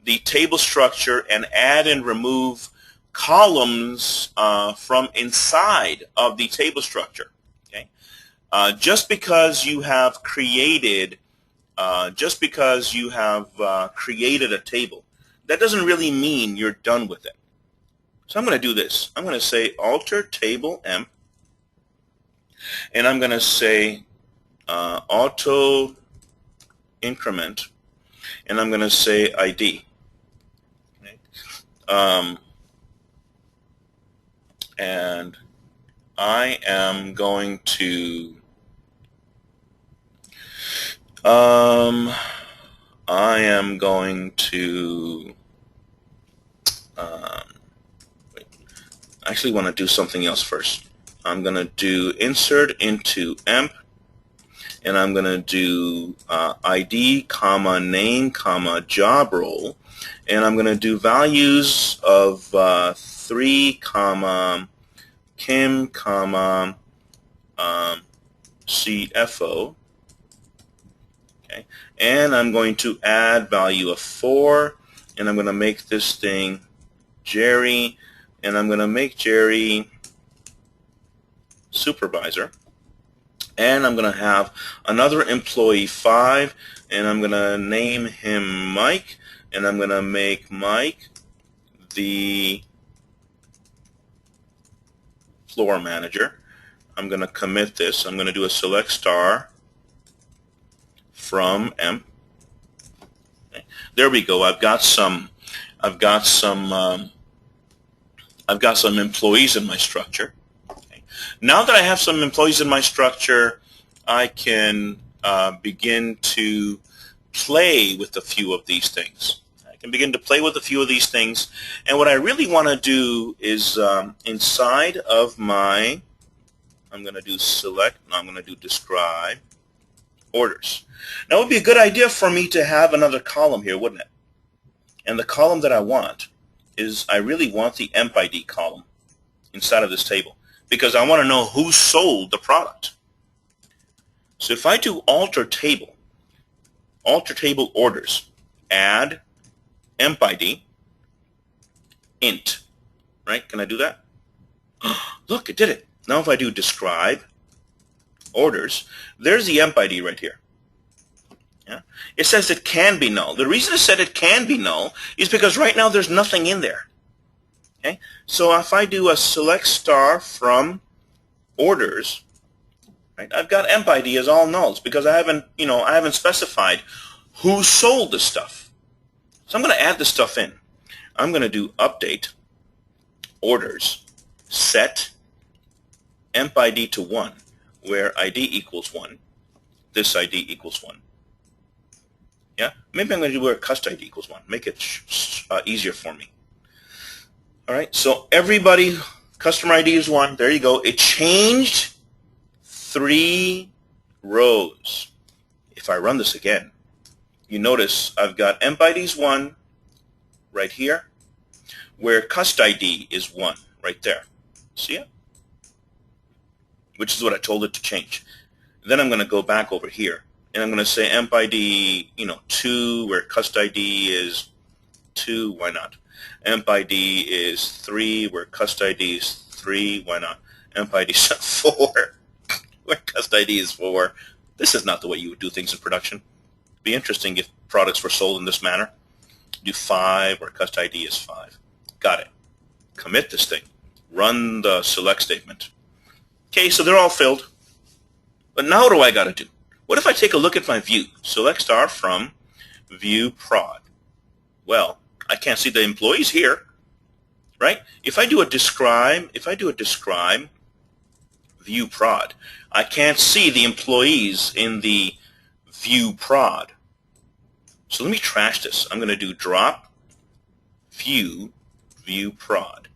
A: the table structure and add and remove columns from inside of the table structure. Okay, just because you have created a table, that doesn't really mean you're done with it. So I'm going to do this. I'm going to say alter table emp, and I'm going to say auto increment, and I'm going to say ID. Okay. And I am going to I actually want to do something else first. I'm going to do insert into emp, and I'm going to do ID, comma, name, comma, job role, and I'm going to do values of 3, comma, Kim, comma, CFO. Okay, and I'm going to add value of 4, and I'm going to make this thing Jerry, and I'm going to make Jerry supervisor, and I'm going to have another employee 5, and I'm going to name him Mike, and I'm going to make Mike the floor manager. I'm going to commit this. I'm going to do a select star from emp. Okay. There we go. I've got some employees in my structure. Okay. Now that I have some employees in my structure, I can begin to play with a few of these things. And what I really want to do is inside of my, I'm going to do select, and I'm going to do describe orders. Now it would be a good idea for me to have another column here, wouldn't it? And the column that I want is, I really want the emp ID column inside of this table, because I want to know who sold the product. So if I do alter table orders, add emp ID int, right? Can I do that? Look, it did it. Now if I do describe orders, there's the emp ID right here. Yeah? It says it can be null. The reason it said it can be null is because right now there's nothing in there. Okay? So if I do a select star from orders, right, I've got emp ID as all nulls because I haven't specified who sold the stuff. So I'm going to add the stuff in. I'm going to do update orders set emp ID to 1, where ID equals 1. This ID equals 1. Yeah, maybe I'm going to do where cust ID equals 1. Make it easier for me. All right, so everybody, customer ID is 1. There you go. It changed 3 rows. If I run this again, you notice I've got emp IDs 1 right here, where cust ID is 1 right there. See it? Which is what I told it to change. Then I'm going to go back over here, and I'm going to say emp ID, 2, where cust ID is 2. Why not? Emp ID is 3, where cust ID is 3. Why not? Emp ID is 4, where cust ID is 4. This is not the way you would do things in production. It'd be interesting if products were sold in this manner. Do 5, where cust ID is 5. Got it. Commit this thing. Run the select statement. Okay, so they're all filled. But now what do I got to do? What if I take a look at my view? Select star from view prod. Well, I can't see the employees here, right? If I do a describe view prod, I can't see the employees in the view prod. So let me trash this. I'm going to do drop view prod,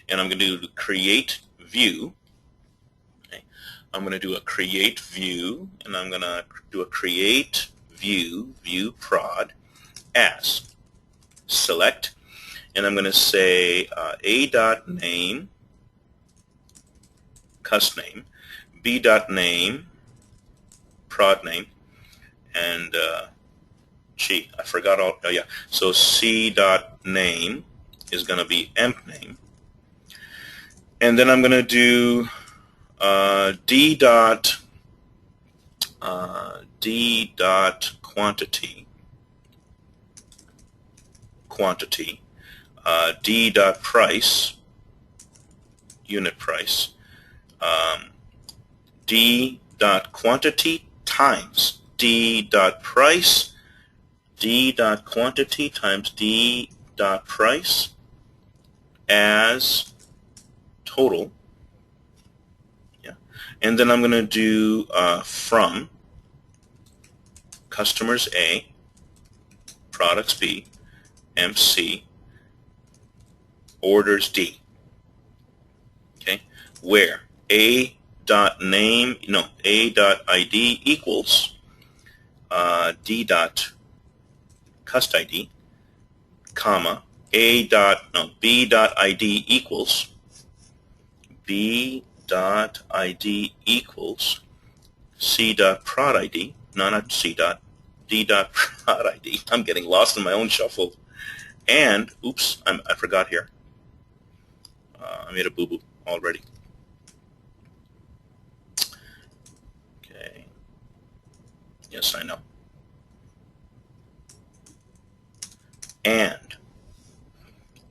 A: and I'm going to do create view. I'm going to do a create view, and I'm going to do a create view prod as select, and I'm going to say a.name cust name, b.name prod name, and Gee, I forgot all. Oh yeah. So C dot name is going to be emp name, and then I'm going to do D dot quantity D dot price, unit price, D dot quantity times D dot price, D dot quantity times D dot price as total. Yeah. And then I'm going to do from customers A, products B, MC, orders D. Okay, where A dot name, no, A dot ID equals D dot cust ID, comma, B dot ID equals B dot ID equals C dot prod ID, no, not C dot, D dot prod ID. I'm getting lost in my own shuffle. And, oops, I forgot here. I made a boo-boo already. Okay. Yes, I know. And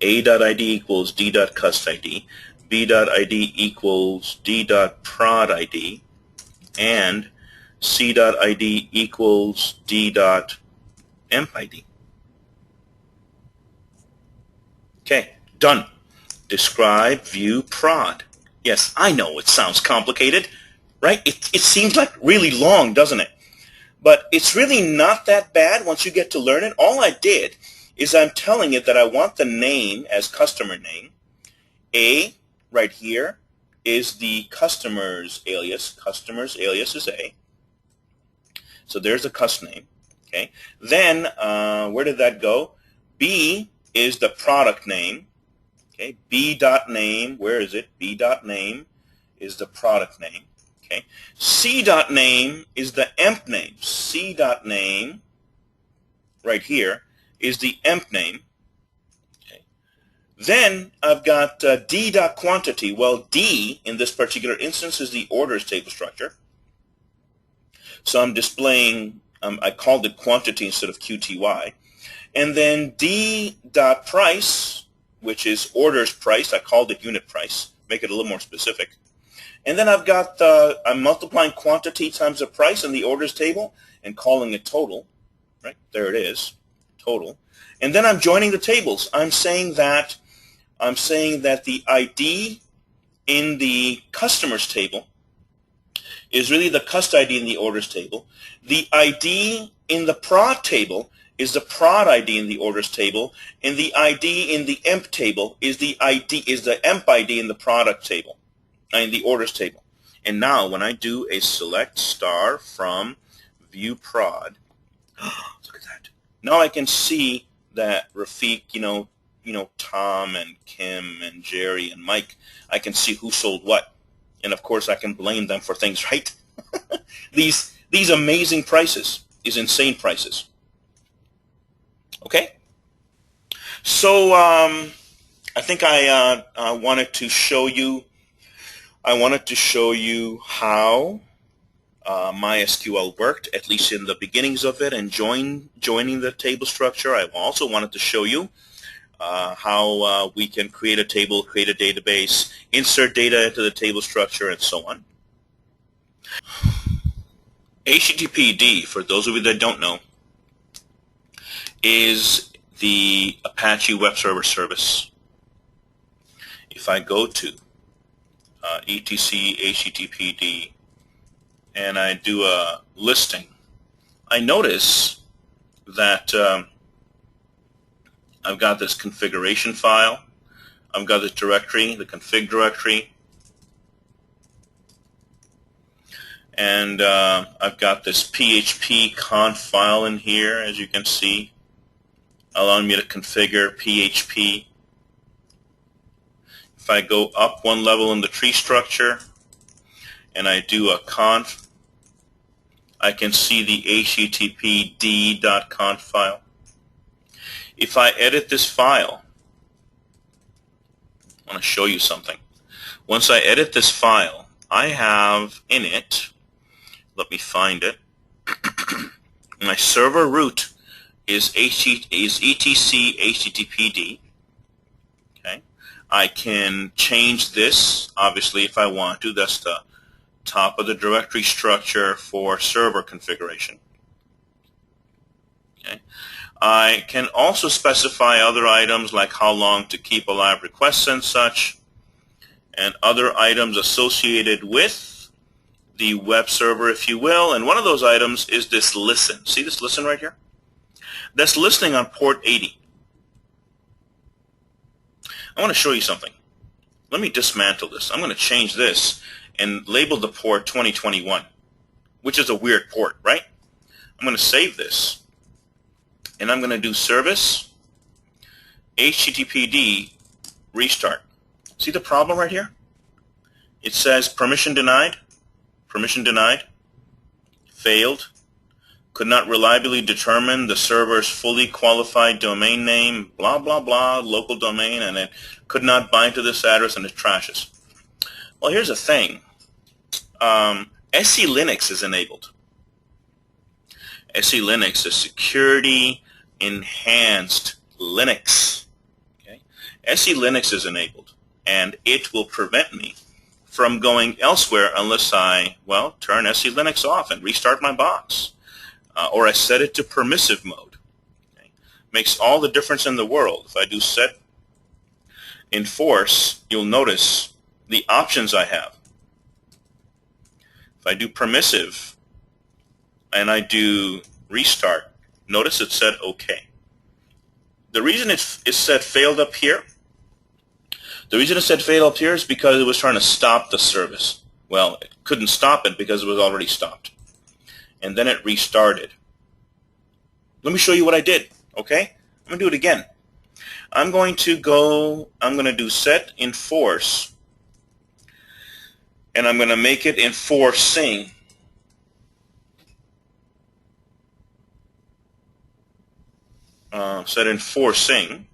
A: A.ID equals D.cust ID, B.ID equals D.prod ID, and C.ID equals D.emp ID. Okay, done. Describe, view, prod. Yes, I know it sounds complicated, right? It seems like really long, doesn't it? But it's really not that bad once you get to learn it. All I did is I'm telling it that I want the name as customer name. A, right here, is the customer's alias. Customer's alias is A. So there's the cust name. Okay. Then, where did that go? B is the product name. Okay, B dot name, where is it? B dot name is the product name. Okay, C dot name is the emp name. C dot name, right here, is the emp name. Okay, then I've got D dot quantity. Well, D in this particular instance is the orders table structure. So I'm displaying. I called it quantity instead of QTY, and then D dot price, which is orders price. I called it unit price. Make it a little more specific. And then I've got, I'm multiplying quantity times the price in the orders table and calling it total. Right? There it is, total. And then I'm joining the tables. I'm saying that the ID in the customers table is really the cust ID in the orders table. The ID in the prod table is the prod ID in the orders table, and the ID in the emp table is the emp ID in the product table, in the orders table. And now when I do a select star from view prod, look at that. Now I can see that Rafiq, Tom and Kim and Jerry and Mike, I can see who sold what. And of course I can blame them for things, right? These amazing prices, these insane prices. Okay, so I think I wanted to show you. How MySQL worked, at least in the beginnings of it, and joining the table structure. I also wanted to show you how we can create a table, create a database, insert data into the table structure, and so on. HTTPD, for those of you that don't know, is the Apache Web Server Service. If I go to etc HTTPD and I do a listing, I notice that I've got this configuration file, I've got this directory, the config directory, and I've got this PHP conf file in here, as you can see, allowing me to configure PHP. If I go up one level in the tree structure and I do a conf, I can see the httpd.conf file. If I edit this file, I want to show you something. Once I edit this file, I have in it, let me find it, my server root is etc httpd. Okay, I can change this, obviously, if I want to. That's the top of the directory structure for server configuration. Okay, I can also specify other items like how long to keep alive requests and such, and other items associated with the web server, if you will. And one of those items is this listen. See this listen right here? That's listening on port 80. I want to show you something. Let me dismantle this. I'm going to change this and label the port 2021, which is a weird port, right? I'm going to save this, and I'm going to do service httpd restart. See the problem right here? It says permission denied, failed, could not reliably determine the server's fully qualified domain name, blah, blah, blah, local domain, and it could not bind to this address, and it trashes. Well, here's the thing. SE Linux is enabled. SE Linux is security enhanced Linux. Okay? SE Linux is enabled, and it will prevent me from going elsewhere unless I, well, turn SE Linux off and restart my box. Or I set it to permissive mode. Okay? Makes all the difference in the world. If I do set enforce, you'll notice the options I have. If I do permissive and I do restart, notice it said OK. The reason it said failed up here, is because it was trying to stop the service. Well, it couldn't stop it because it was already stopped. And then it restarted. Let me show you what I did, okay? I'm going to do it again. I'm going to do set enforce, and I'm going to make it enforcing. Set enforcing.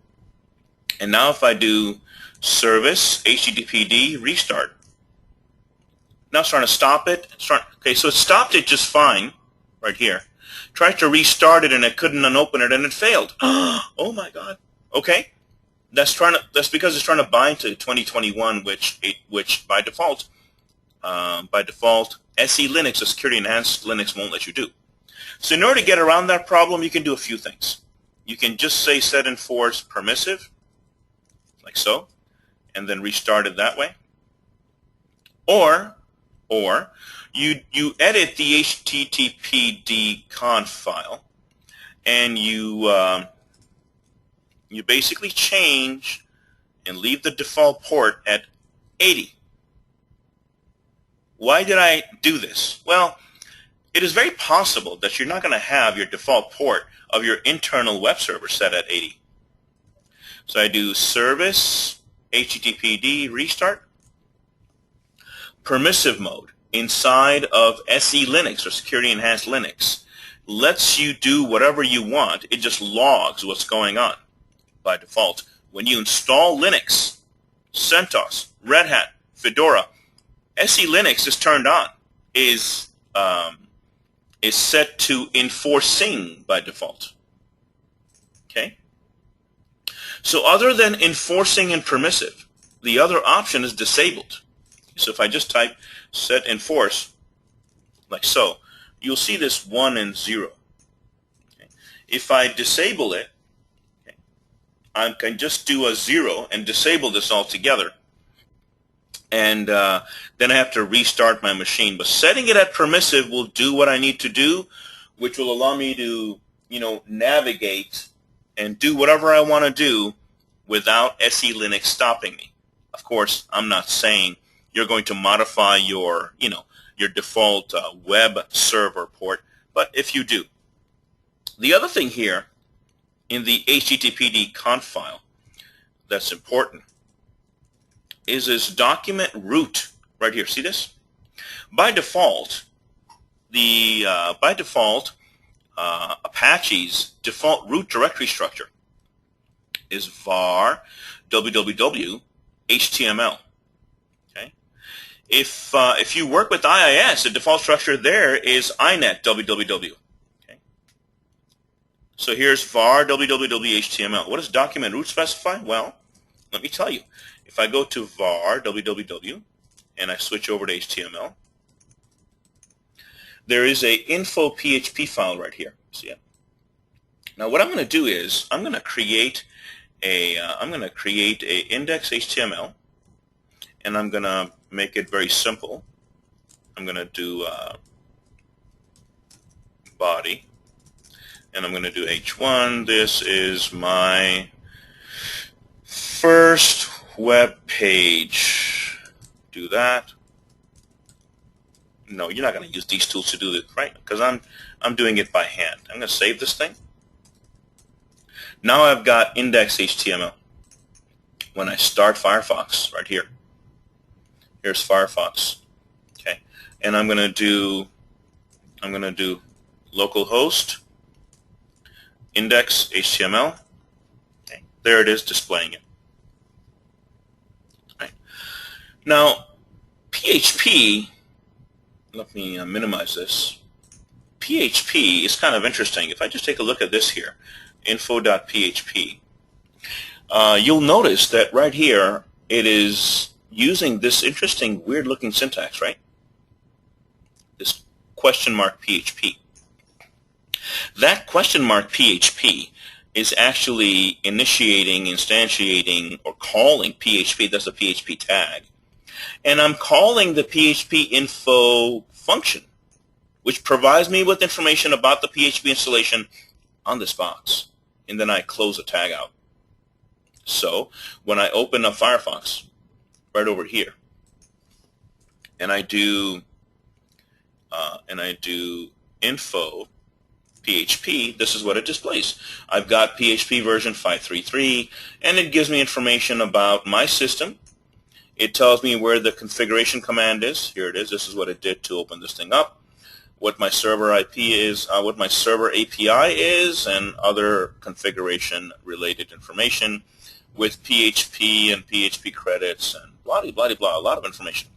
A: And now if I do service httpd restart, now it's trying to stop it. Okay, so it stopped it just fine right here. Tried to restart it and it couldn't unopen it and it failed. Oh my God. Okay, that's because it's trying to bind to 2021, which by default SE Linux, a security enhanced Linux, won't let you do. So in order to get around that problem, you can do a few things. You can just say set enforce permissive, like so, and then restart it that way. Or you edit the httpd conf file, and you basically change and leave the default port at 80. Why did I do this? Well, it is very possible that you're not going to have your default port of your internal web server set at 80. So I do service httpd restart. Permissive mode inside of SE Linux or security enhanced Linux lets you do whatever you want. It just logs what's going on by default. When you install Linux, CentOS, Red Hat, Fedora, SE Linux is turned on, is set to enforcing by default. Okay? So other than enforcing and permissive, the other option is disabled. So if I just type set enforce, like so, you'll see this 1 and 0. Okay? If I disable it, okay, I can just do a 0 and disable this altogether. And then I have to restart my machine. But setting it at permissive will do what I need to do, which will allow me to, navigate and do whatever I want to do without SE Linux stopping me. Of course, I'm not saying you're going to modify your, your default web server port, but if you do. The other thing here in the httpd conf file that's important is this document root right here. See this? By default, by default, Apache's default root directory structure is var www HTML. Okay. If you work with IIS, the default structure there is inet www. Okay. So here's var www HTML. What does document root specify? Well, let me tell you. If I go to var www and I switch over to HTML, there is a info PHP file right here. See it? Now what I'm going to do is I'm going to create a index HTML, and I'm going to make it very simple. I'm going to do body, and I'm going to do h1. This is my first web page. Do that. No, you're not going to use these tools to do this, right? Because I'm doing it by hand. I'm going to save this thing. Now I've got index HTML. When I start Firefox, right here, here's Firefox. Okay, and I'm going to do localhost index HTML. Okay, there it is, displaying it. Right. Now, PHP. Let me minimize this. PHP is kind of interesting. If I just take a look at this here, info.php, you'll notice that right here it is using this interesting, weird-looking syntax, right? This question mark PHP. That question mark PHP is actually initiating, instantiating, or calling PHP. That's a PHP tag. And I'm calling the PHP info function, which provides me with information about the PHP installation on this box. And then I close the tag out. So when I open up Firefox, right over here, and I do info PHP, this is what it displays. I've got PHP version 5.3.3, and it gives me information about my system. It tells me where the configuration command is. Here it is. This is what it did to open this thing up. What my server IP is, what my server API is, and other configuration-related information with PHP and PHP credits and blah, blah, blah, blah, a lot of information.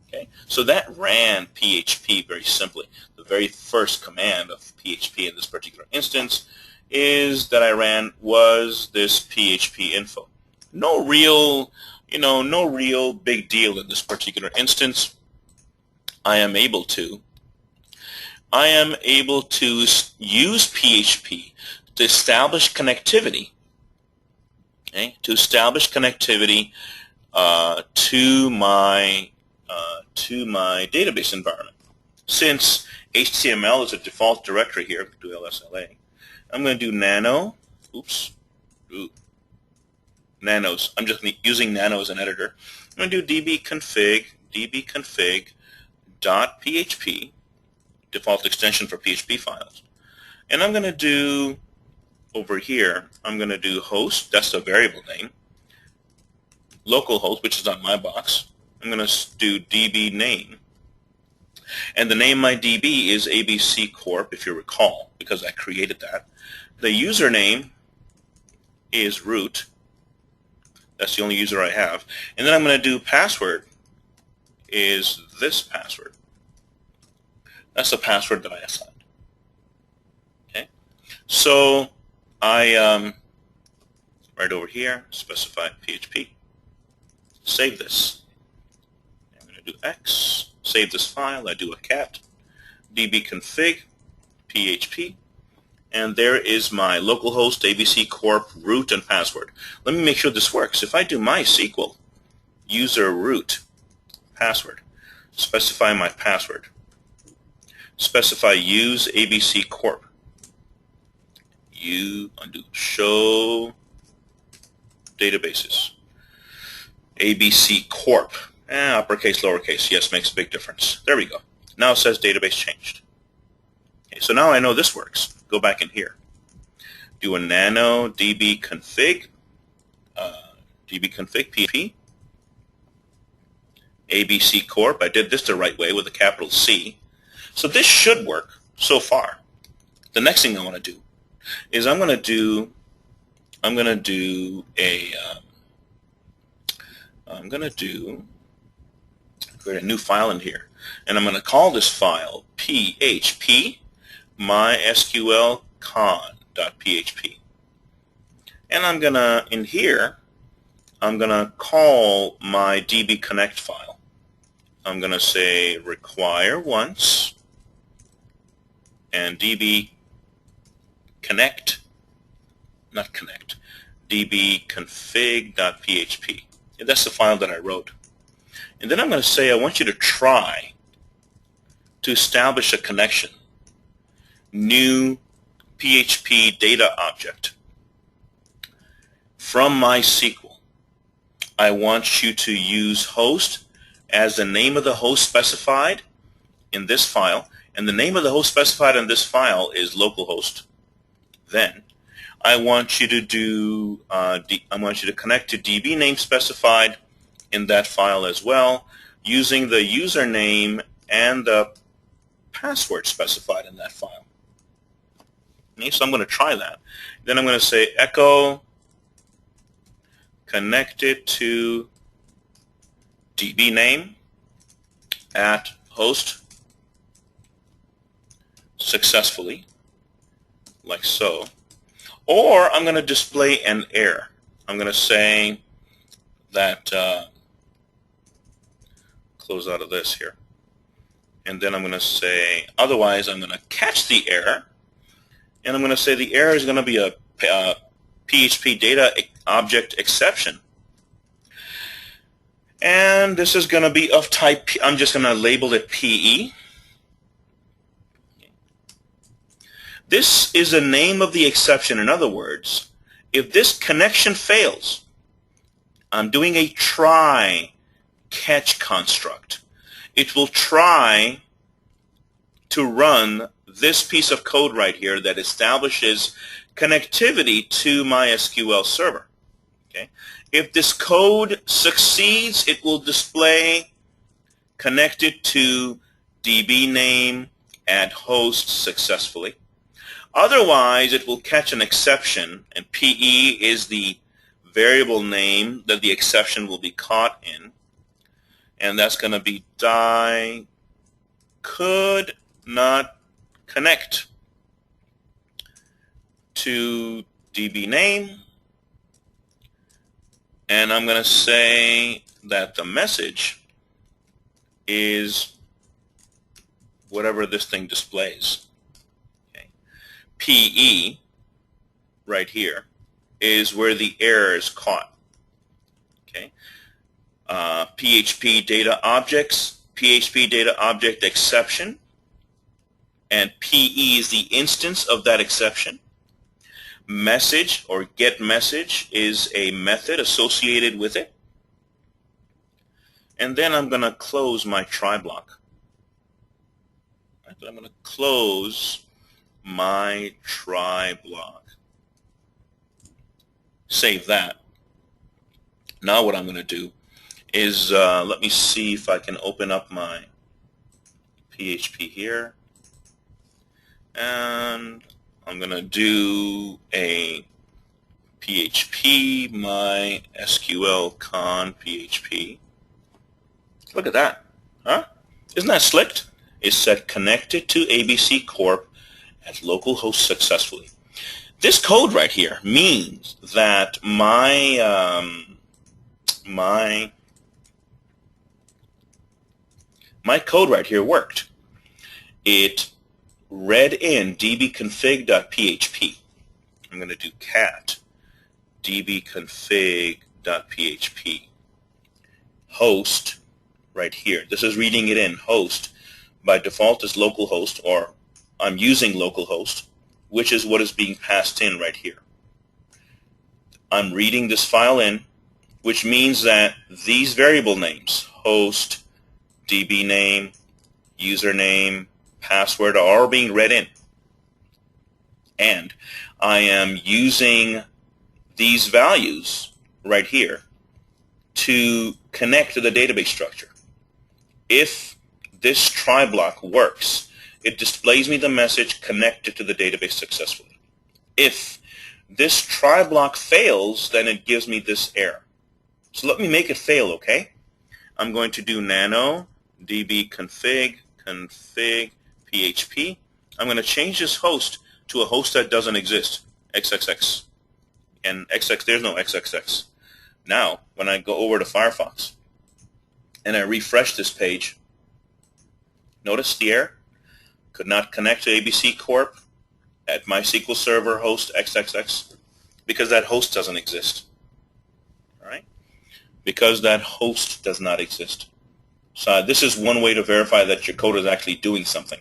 A: Okay, so that ran PHP very simply. The very first command of PHP in this particular instance is that I ran was this PHP info. No real big deal in this particular instance. I am able to use PHP to establish connectivity. Okay, to establish connectivity to my database environment. Since HTML is a default directory here, do LSLA. I'm going to do nano. Nanos. I'm just using nano as an editor. I'm going to do dbconfig.php, default extension for PHP files. And I'm going to do, over here, I'm going to do host, that's the variable name, localhost, which is on my box. I'm going to do db name. And the name of my DB is ABC Corp, if you recall, because I created that. The username is root. That's the only user I have. And then I'm going to do password is this password. That's the password that I assigned. Okay. So I, right over here, specify PHP. Save this. I'm going to do X. Save this file. I do a cat. dbconfig PHP. And there is my localhost, ABC Corp, root, and password. Let me make sure this works. If I do MySQL, user root, password, specify my password, specify use ABC Corp, undo show databases, ABC Corp, uppercase, lowercase, yes, makes a big difference. There we go. Now it says database changed. Okay, so now I know this works. Go back in here. Do a nano dbconfig, dbconfig PHP, ABC Corp. I did this the right way with a capital C. So this should work so far. The next thing I want to do is I'm going to do create a new file in here, and I'm going to call this file PHP MySQL con.php. And I'm going to, in here, I'm going to call my DB connect file. I'm going to say require once and DB connect, not connect, DB config.php. And that's the file that I wrote. And then I'm going to say I want you to try to establish a connection. New PHP data object from MySQL. I want you to use host as the name of the host specified in this file, and the name of the host specified in this file is localhost. Then I want you to do I want you to connect to DB name specified in that file as well, using the username and the password specified in that file. Okay, so I'm going to try that. Then I'm going to say echo connected to DB name at host successfully, like so. Or I'm going to display an error. I'm going to say that close out of this here. And then I'm going to say otherwise I'm going to catch the error. And I'm going to say the error is going to be a PHP data object exception. And this is going to be of type, I'm just going to label it PE. This is the name of the exception. In other words, if this connection fails, I'm doing a try catch construct. It will try to run this piece of code right here that establishes connectivity to MySQL server. Okay? If this code succeeds, it will display connected to DB name at host successfully. Otherwise, it will catch an exception, and PE is the variable name that the exception will be caught in, and that's going to be die could not connect to DB name, and I'm going to say that the message is whatever this thing displays. Okay. PE right here is where the error is caught. Okay. PHP data objects, PHP data object exception, and PE is the instance of that exception. Message or get message is a method associated with it. And then I'm going to close my try block. I'm going to close my try block. Save that. Now what I'm going to do is let me see if I can open up my PHP here. And I'm going to do a PHP MySQL con PHP. Look at that. Huh? Isn't that slick? It said connected to ABC Corp at localhost successfully. This code right here means that my code right here worked. It read in dbconfig.php. I'm going to do cat dbconfig.php. Host right here. This is reading it in. Host by default is localhost, or I'm using localhost, which is what is being passed in right here. I'm reading this file in, which means that these variable names, host, DB name, username, password, are all being read in. And I am using these values right here to connect to the database structure. If this try block works, it displays me the message connected to the database successfully. If this try block fails, then it gives me this error. So let me make it fail, okay? I'm going to do nano db config php. I'm going to change this host to a host that doesn't exist, XXX. And XX, there's no XXX. Now, when I go over to Firefox and I refresh this page, notice the error. Could not connect to ABC Corp at MySQL Server host XXX because that host doesn't exist. All right? Because that host does not exist. So this is one way to verify that your code is actually doing something.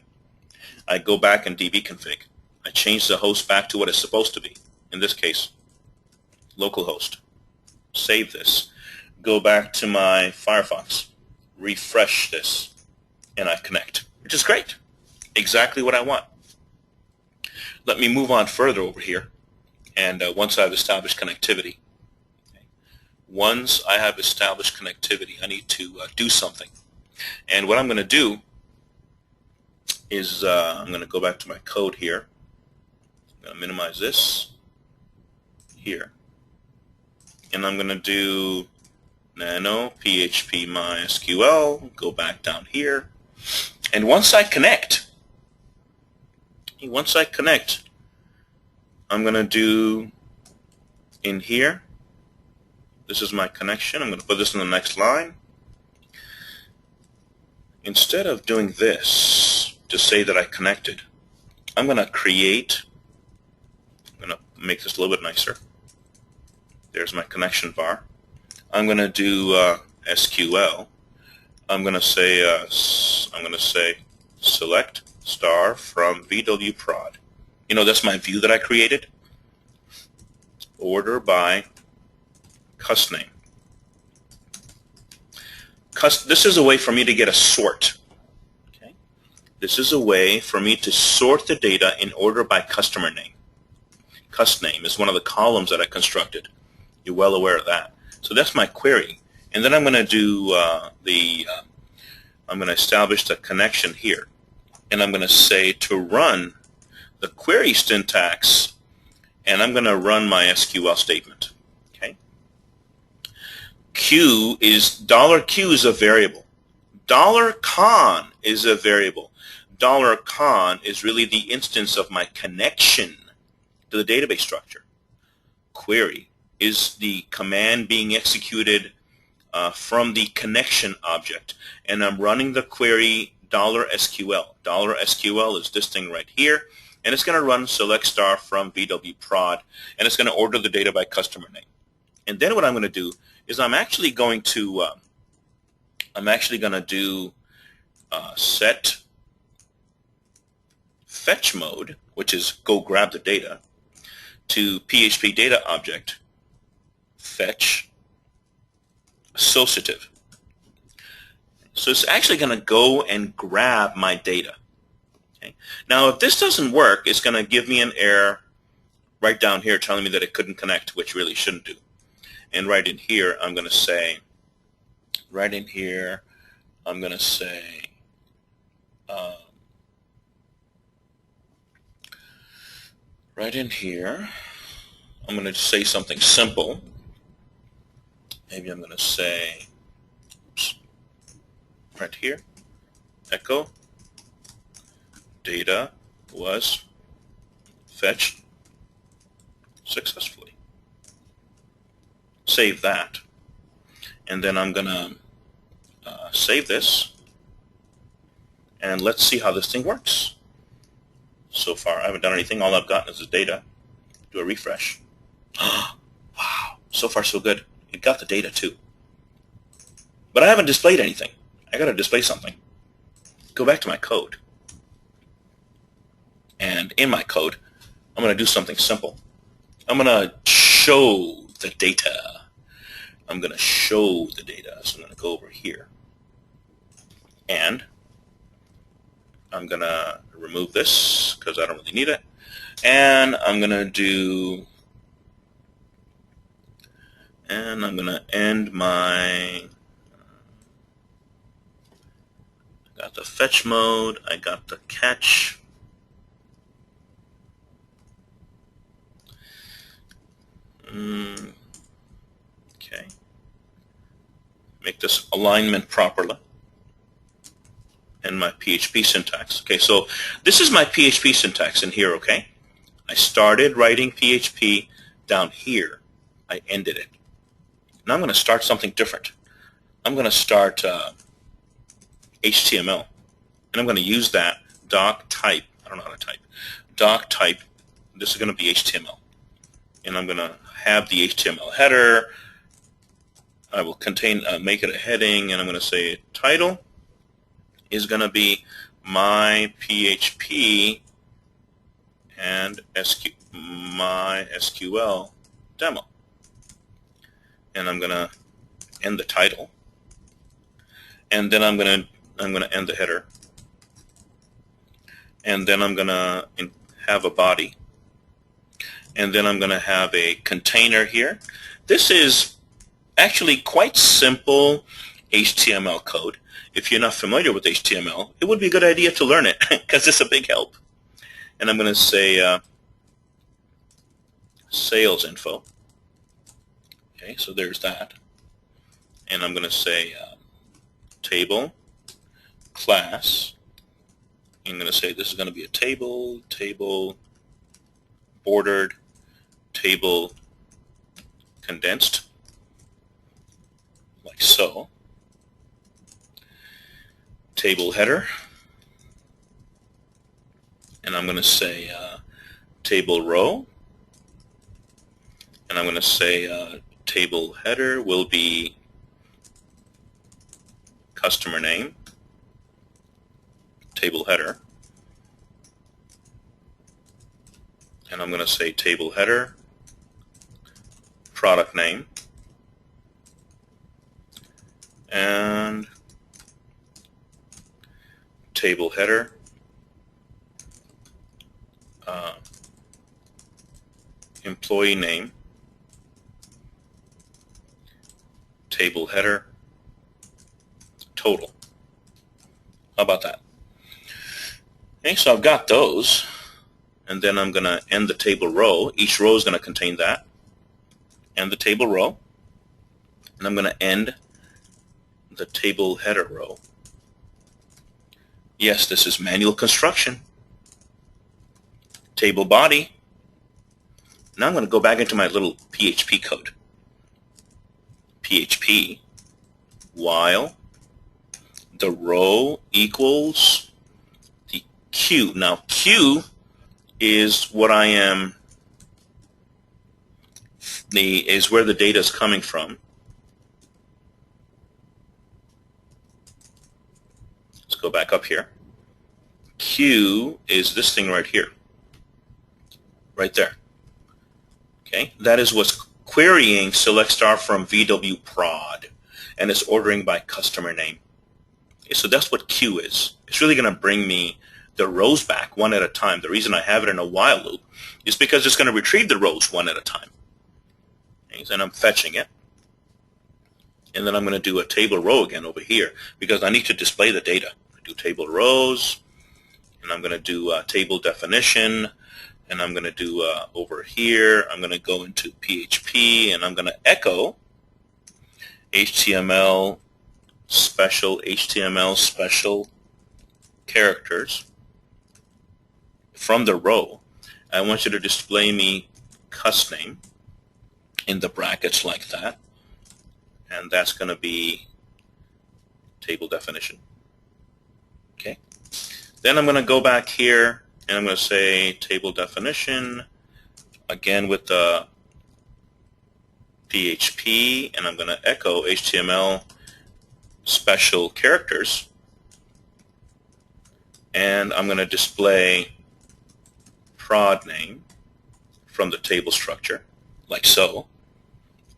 A: I go back in dbconfig. I change the host back to what it's supposed to be. In this case, localhost. Save this. Go back to my Firefox. Refresh this. And I connect, which is great. Exactly what I want. Let me move on further over here. And once I've established connectivity, once I have established connectivity, I need to do something. And what I'm going to do is I'm going to go back to my code here. I'm going to minimize this here. And I'm going to do nano PHP MySQL, go back down here. And once I connect, I'm going to do in here, this is my connection. I'm going to put this in the next line. Instead of doing this to say that I connected, I'm going to create, I'm going to make this a little bit nicer. There's my connection bar. I'm going to do SQL. I'm going to say select star from VW prod. You know, that's my view that I created. Order by cust name. This is a way for me to get a sort. Okay. This is a way for me to sort the data in order by customer name. Cust name is one of the columns that I constructed. You're well aware of that. So that's my query. And then I'm going to do I'm going to establish the connection here. And I'm going to say to run the query syntax, and I'm going to run my SQL statement. Okay. $Q is a variable. $con is a variable. $con is really the instance of my connection to the database structure. Query is the command being executed from the connection object, and I'm running the query $SQL. $SQL is this thing right here, and it's going to run select star from VW prod, and it's going to order the data by customer name. And then what I'm going to do is I'm actually going to do set fetch mode, which is go grab the data, to PHP data object fetch associative. So it's actually going to go and grab my data. Okay. Now, if this doesn't work, it's going to give me an error right down here telling me that it couldn't connect, which really shouldn't do. And right in here, I'm going to say, right in here, I'm going to say, right in here, I'm going to say something simple. Maybe I'm going to say, oops, right here, echo, data was fetched successfully. Save that. And then I'm going to save this. And let's see how this thing works. So far, I haven't done anything. All I've gotten is the data. Do a refresh. Wow. So far, so good. It got the data, too. But I haven't displayed anything. I got to display something. Go back to my code. And in my code, I'm going to do something simple. I'm going to show the data. I'm going to show the data. So I'm going to go over here. And I'm going to remove this because I don't really need it. And I'm going to do, and I'm going to end my, got the fetch mode, I got the catch. Okay. Make this alignment properly. And my PHP syntax. Okay, so this is my PHP syntax in here, okay? I started writing PHP down here. I ended it. Now I'm going to start something different. I'm going to start HTML. And I'm going to use that doc type. I don't know how to type. Doc type. This is going to be HTML. And I'm going to have the HTML header. I will make it a heading, and I'm going to say title is going to be my PHP and MySQL demo. And I'm going to end the title. And then I'm going to end the header. And then I'm going to have a body. And then I'm going to have a container here. This is actually quite simple HTML code. If you're not familiar with HTML, it would be a good idea to learn it because it's a big help. And I'm going to say sales info. Okay, so there's that. And I'm going to say table, class. I'm going to say this is going to be a table, bordered, table condensed, like so. Table header, and I'm going to say table row, and I'm going to say table header will be customer name, table header, and I'm going to say table header, product name, and table header, employee name, table header, total. How about that? Okay, so I've got those, and then I'm going to end the table row. Each row is going to contain that. End the table row, and I'm going to end the table header row. Yes, this is manual construction. Table body. Now I'm going to go back into my little PHP code. PHP while the row equals the Q. Now Q is what I am, is where the data is coming from. Let's go back up here. Q is this thing right here. Right there. Okay, that is what's querying select star from VW prod, and it's ordering by customer name. Okay, so that's what Q is. It's really going to bring me the rows back one at a time. The reason I have it in a while loop is because it's going to retrieve the rows one at a time. Okay, and I'm fetching it. And then I'm going to do a table row again over here because I need to display the data. I do table rows, and I'm going to do table definition, and I'm going to do over here, I'm going to go into PHP, and I'm going to echo HTML special characters from the row. I want you to display me cust name in the brackets like that, and that's going to be table definition. Okay. Then I'm going to go back here, and I'm going to say table definition again with the PHP, and I'm going to echo HTML special characters, and I'm going to display prod name from the table structure like so.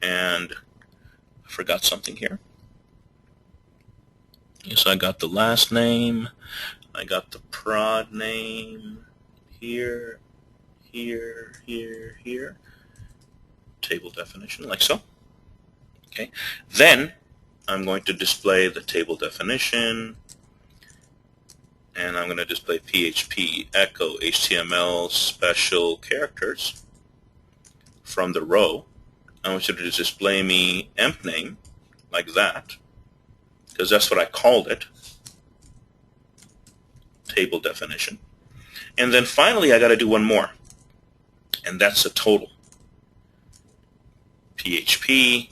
A: And I forgot something here. Yes, I got the last name, I got the prod name here, here, table definition like so. Okay, then I'm going to display the table definition, and I'm going to display PHP echo HTML special characters from the row. I want you to just display me emp name like that, because that's what I called it, table definition. And then finally I got to do one more, and that's a total. PHP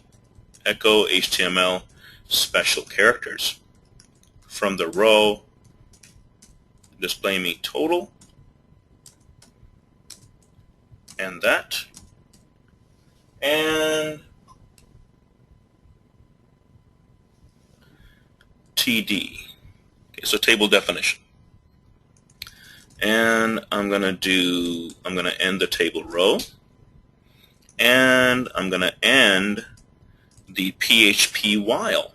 A: echo HTML special characters from the row, display me total, and that, and TD. Okay, so table definition. And I'm going to end the table row, and I'm going to end the PHP while,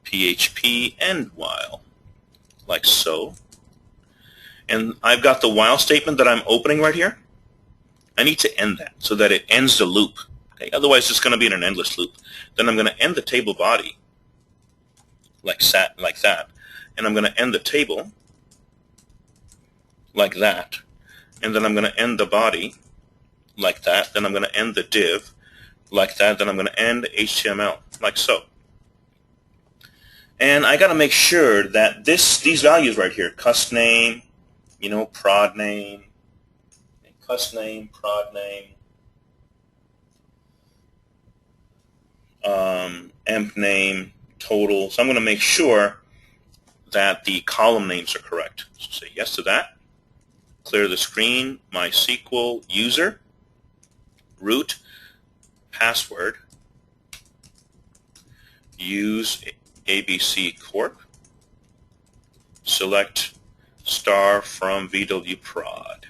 A: PHP end while, like so. And I've got the while statement that I'm opening right here. I need to end that so that it ends the loop. Okay? Otherwise, it's going to be in an endless loop. Then I'm going to end the table body like that. And I'm going to end the table like that. And then I'm going to end the body like that. Then I'm going to end the div like that. Then I'm going to end HTML like so. And I got to make sure that these values right here, cust name, prod name, cust name, prod name, emp name, total. So I'm going to make sure that the column names are correct. So say yes to that. Clear the screen, MySQL user, root, password, use ABC Corp, select star from VW prod.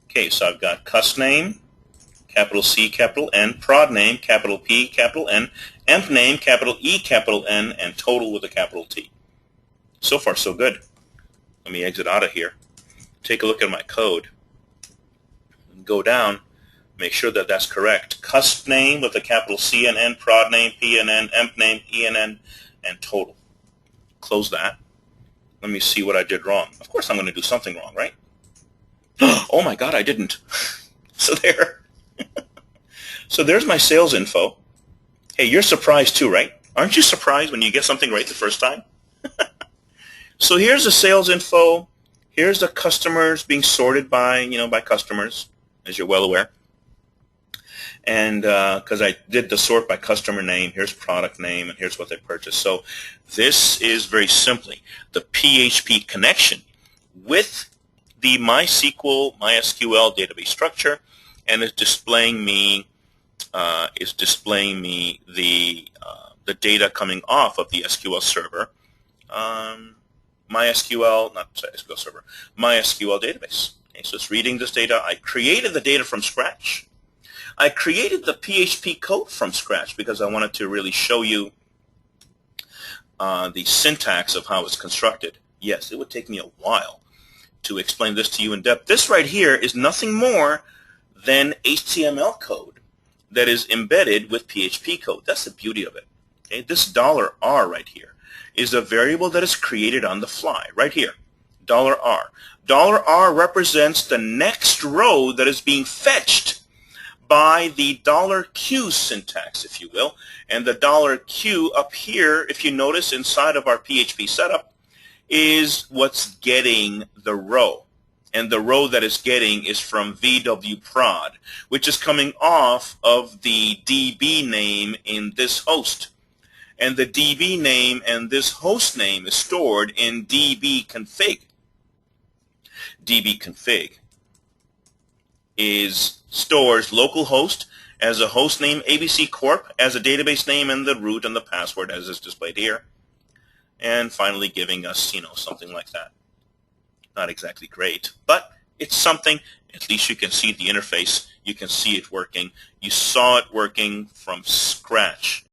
A: Okay, so I've got cust name, capital C, capital N, prod name, capital P, capital N, emp name, capital E, capital N, and total with a capital T. So far, so good. Let me exit out of here. Take a look at my code. Go down, make sure that that's correct. Cust name with a capital C and N, prod name, P and N, emp name, E and N, and total. Close that. Let me see what I did wrong. Of course I'm going to do something wrong, right? Oh my God, I didn't. So there. So there's my sales info. Hey, you're surprised too, right? Aren't you surprised when you get something right the first time? So here's the sales info. Here's the customers being sorted by, by customers, as you're well aware. And because I did the sort by customer name, here's product name, and here's what they purchased. So this is very simply the PHP connection with the MySQL database structure, and it's displaying me the data coming off of the SQL server, MySQL database. Okay, so it's reading this data. I created the data from scratch. I created the PHP code from scratch because I wanted to really show you the syntax of how it's constructed. Yes, it would take me a while to explain this to you in depth. This right here is nothing more than HTML code that is embedded with PHP code. That's the beauty of it. Okay? This $R right here is a variable that is created on the fly, right here, $R. $R represents the next row that is being fetched by the $Q syntax, if you will. And the $Q up here, if you notice inside of our PHP setup, is what's getting the row. And the row that is getting is from VW prod, which is coming off of the DB name in this host. And the DB name and this host name is stored in DB config. DB config stores localhost as a host name, ABC Corp as a database name, and the root and the password as is displayed here. And finally giving us, something like that. Not exactly great, but it's something. At least you can see the interface. You can see it working. You saw it working from scratch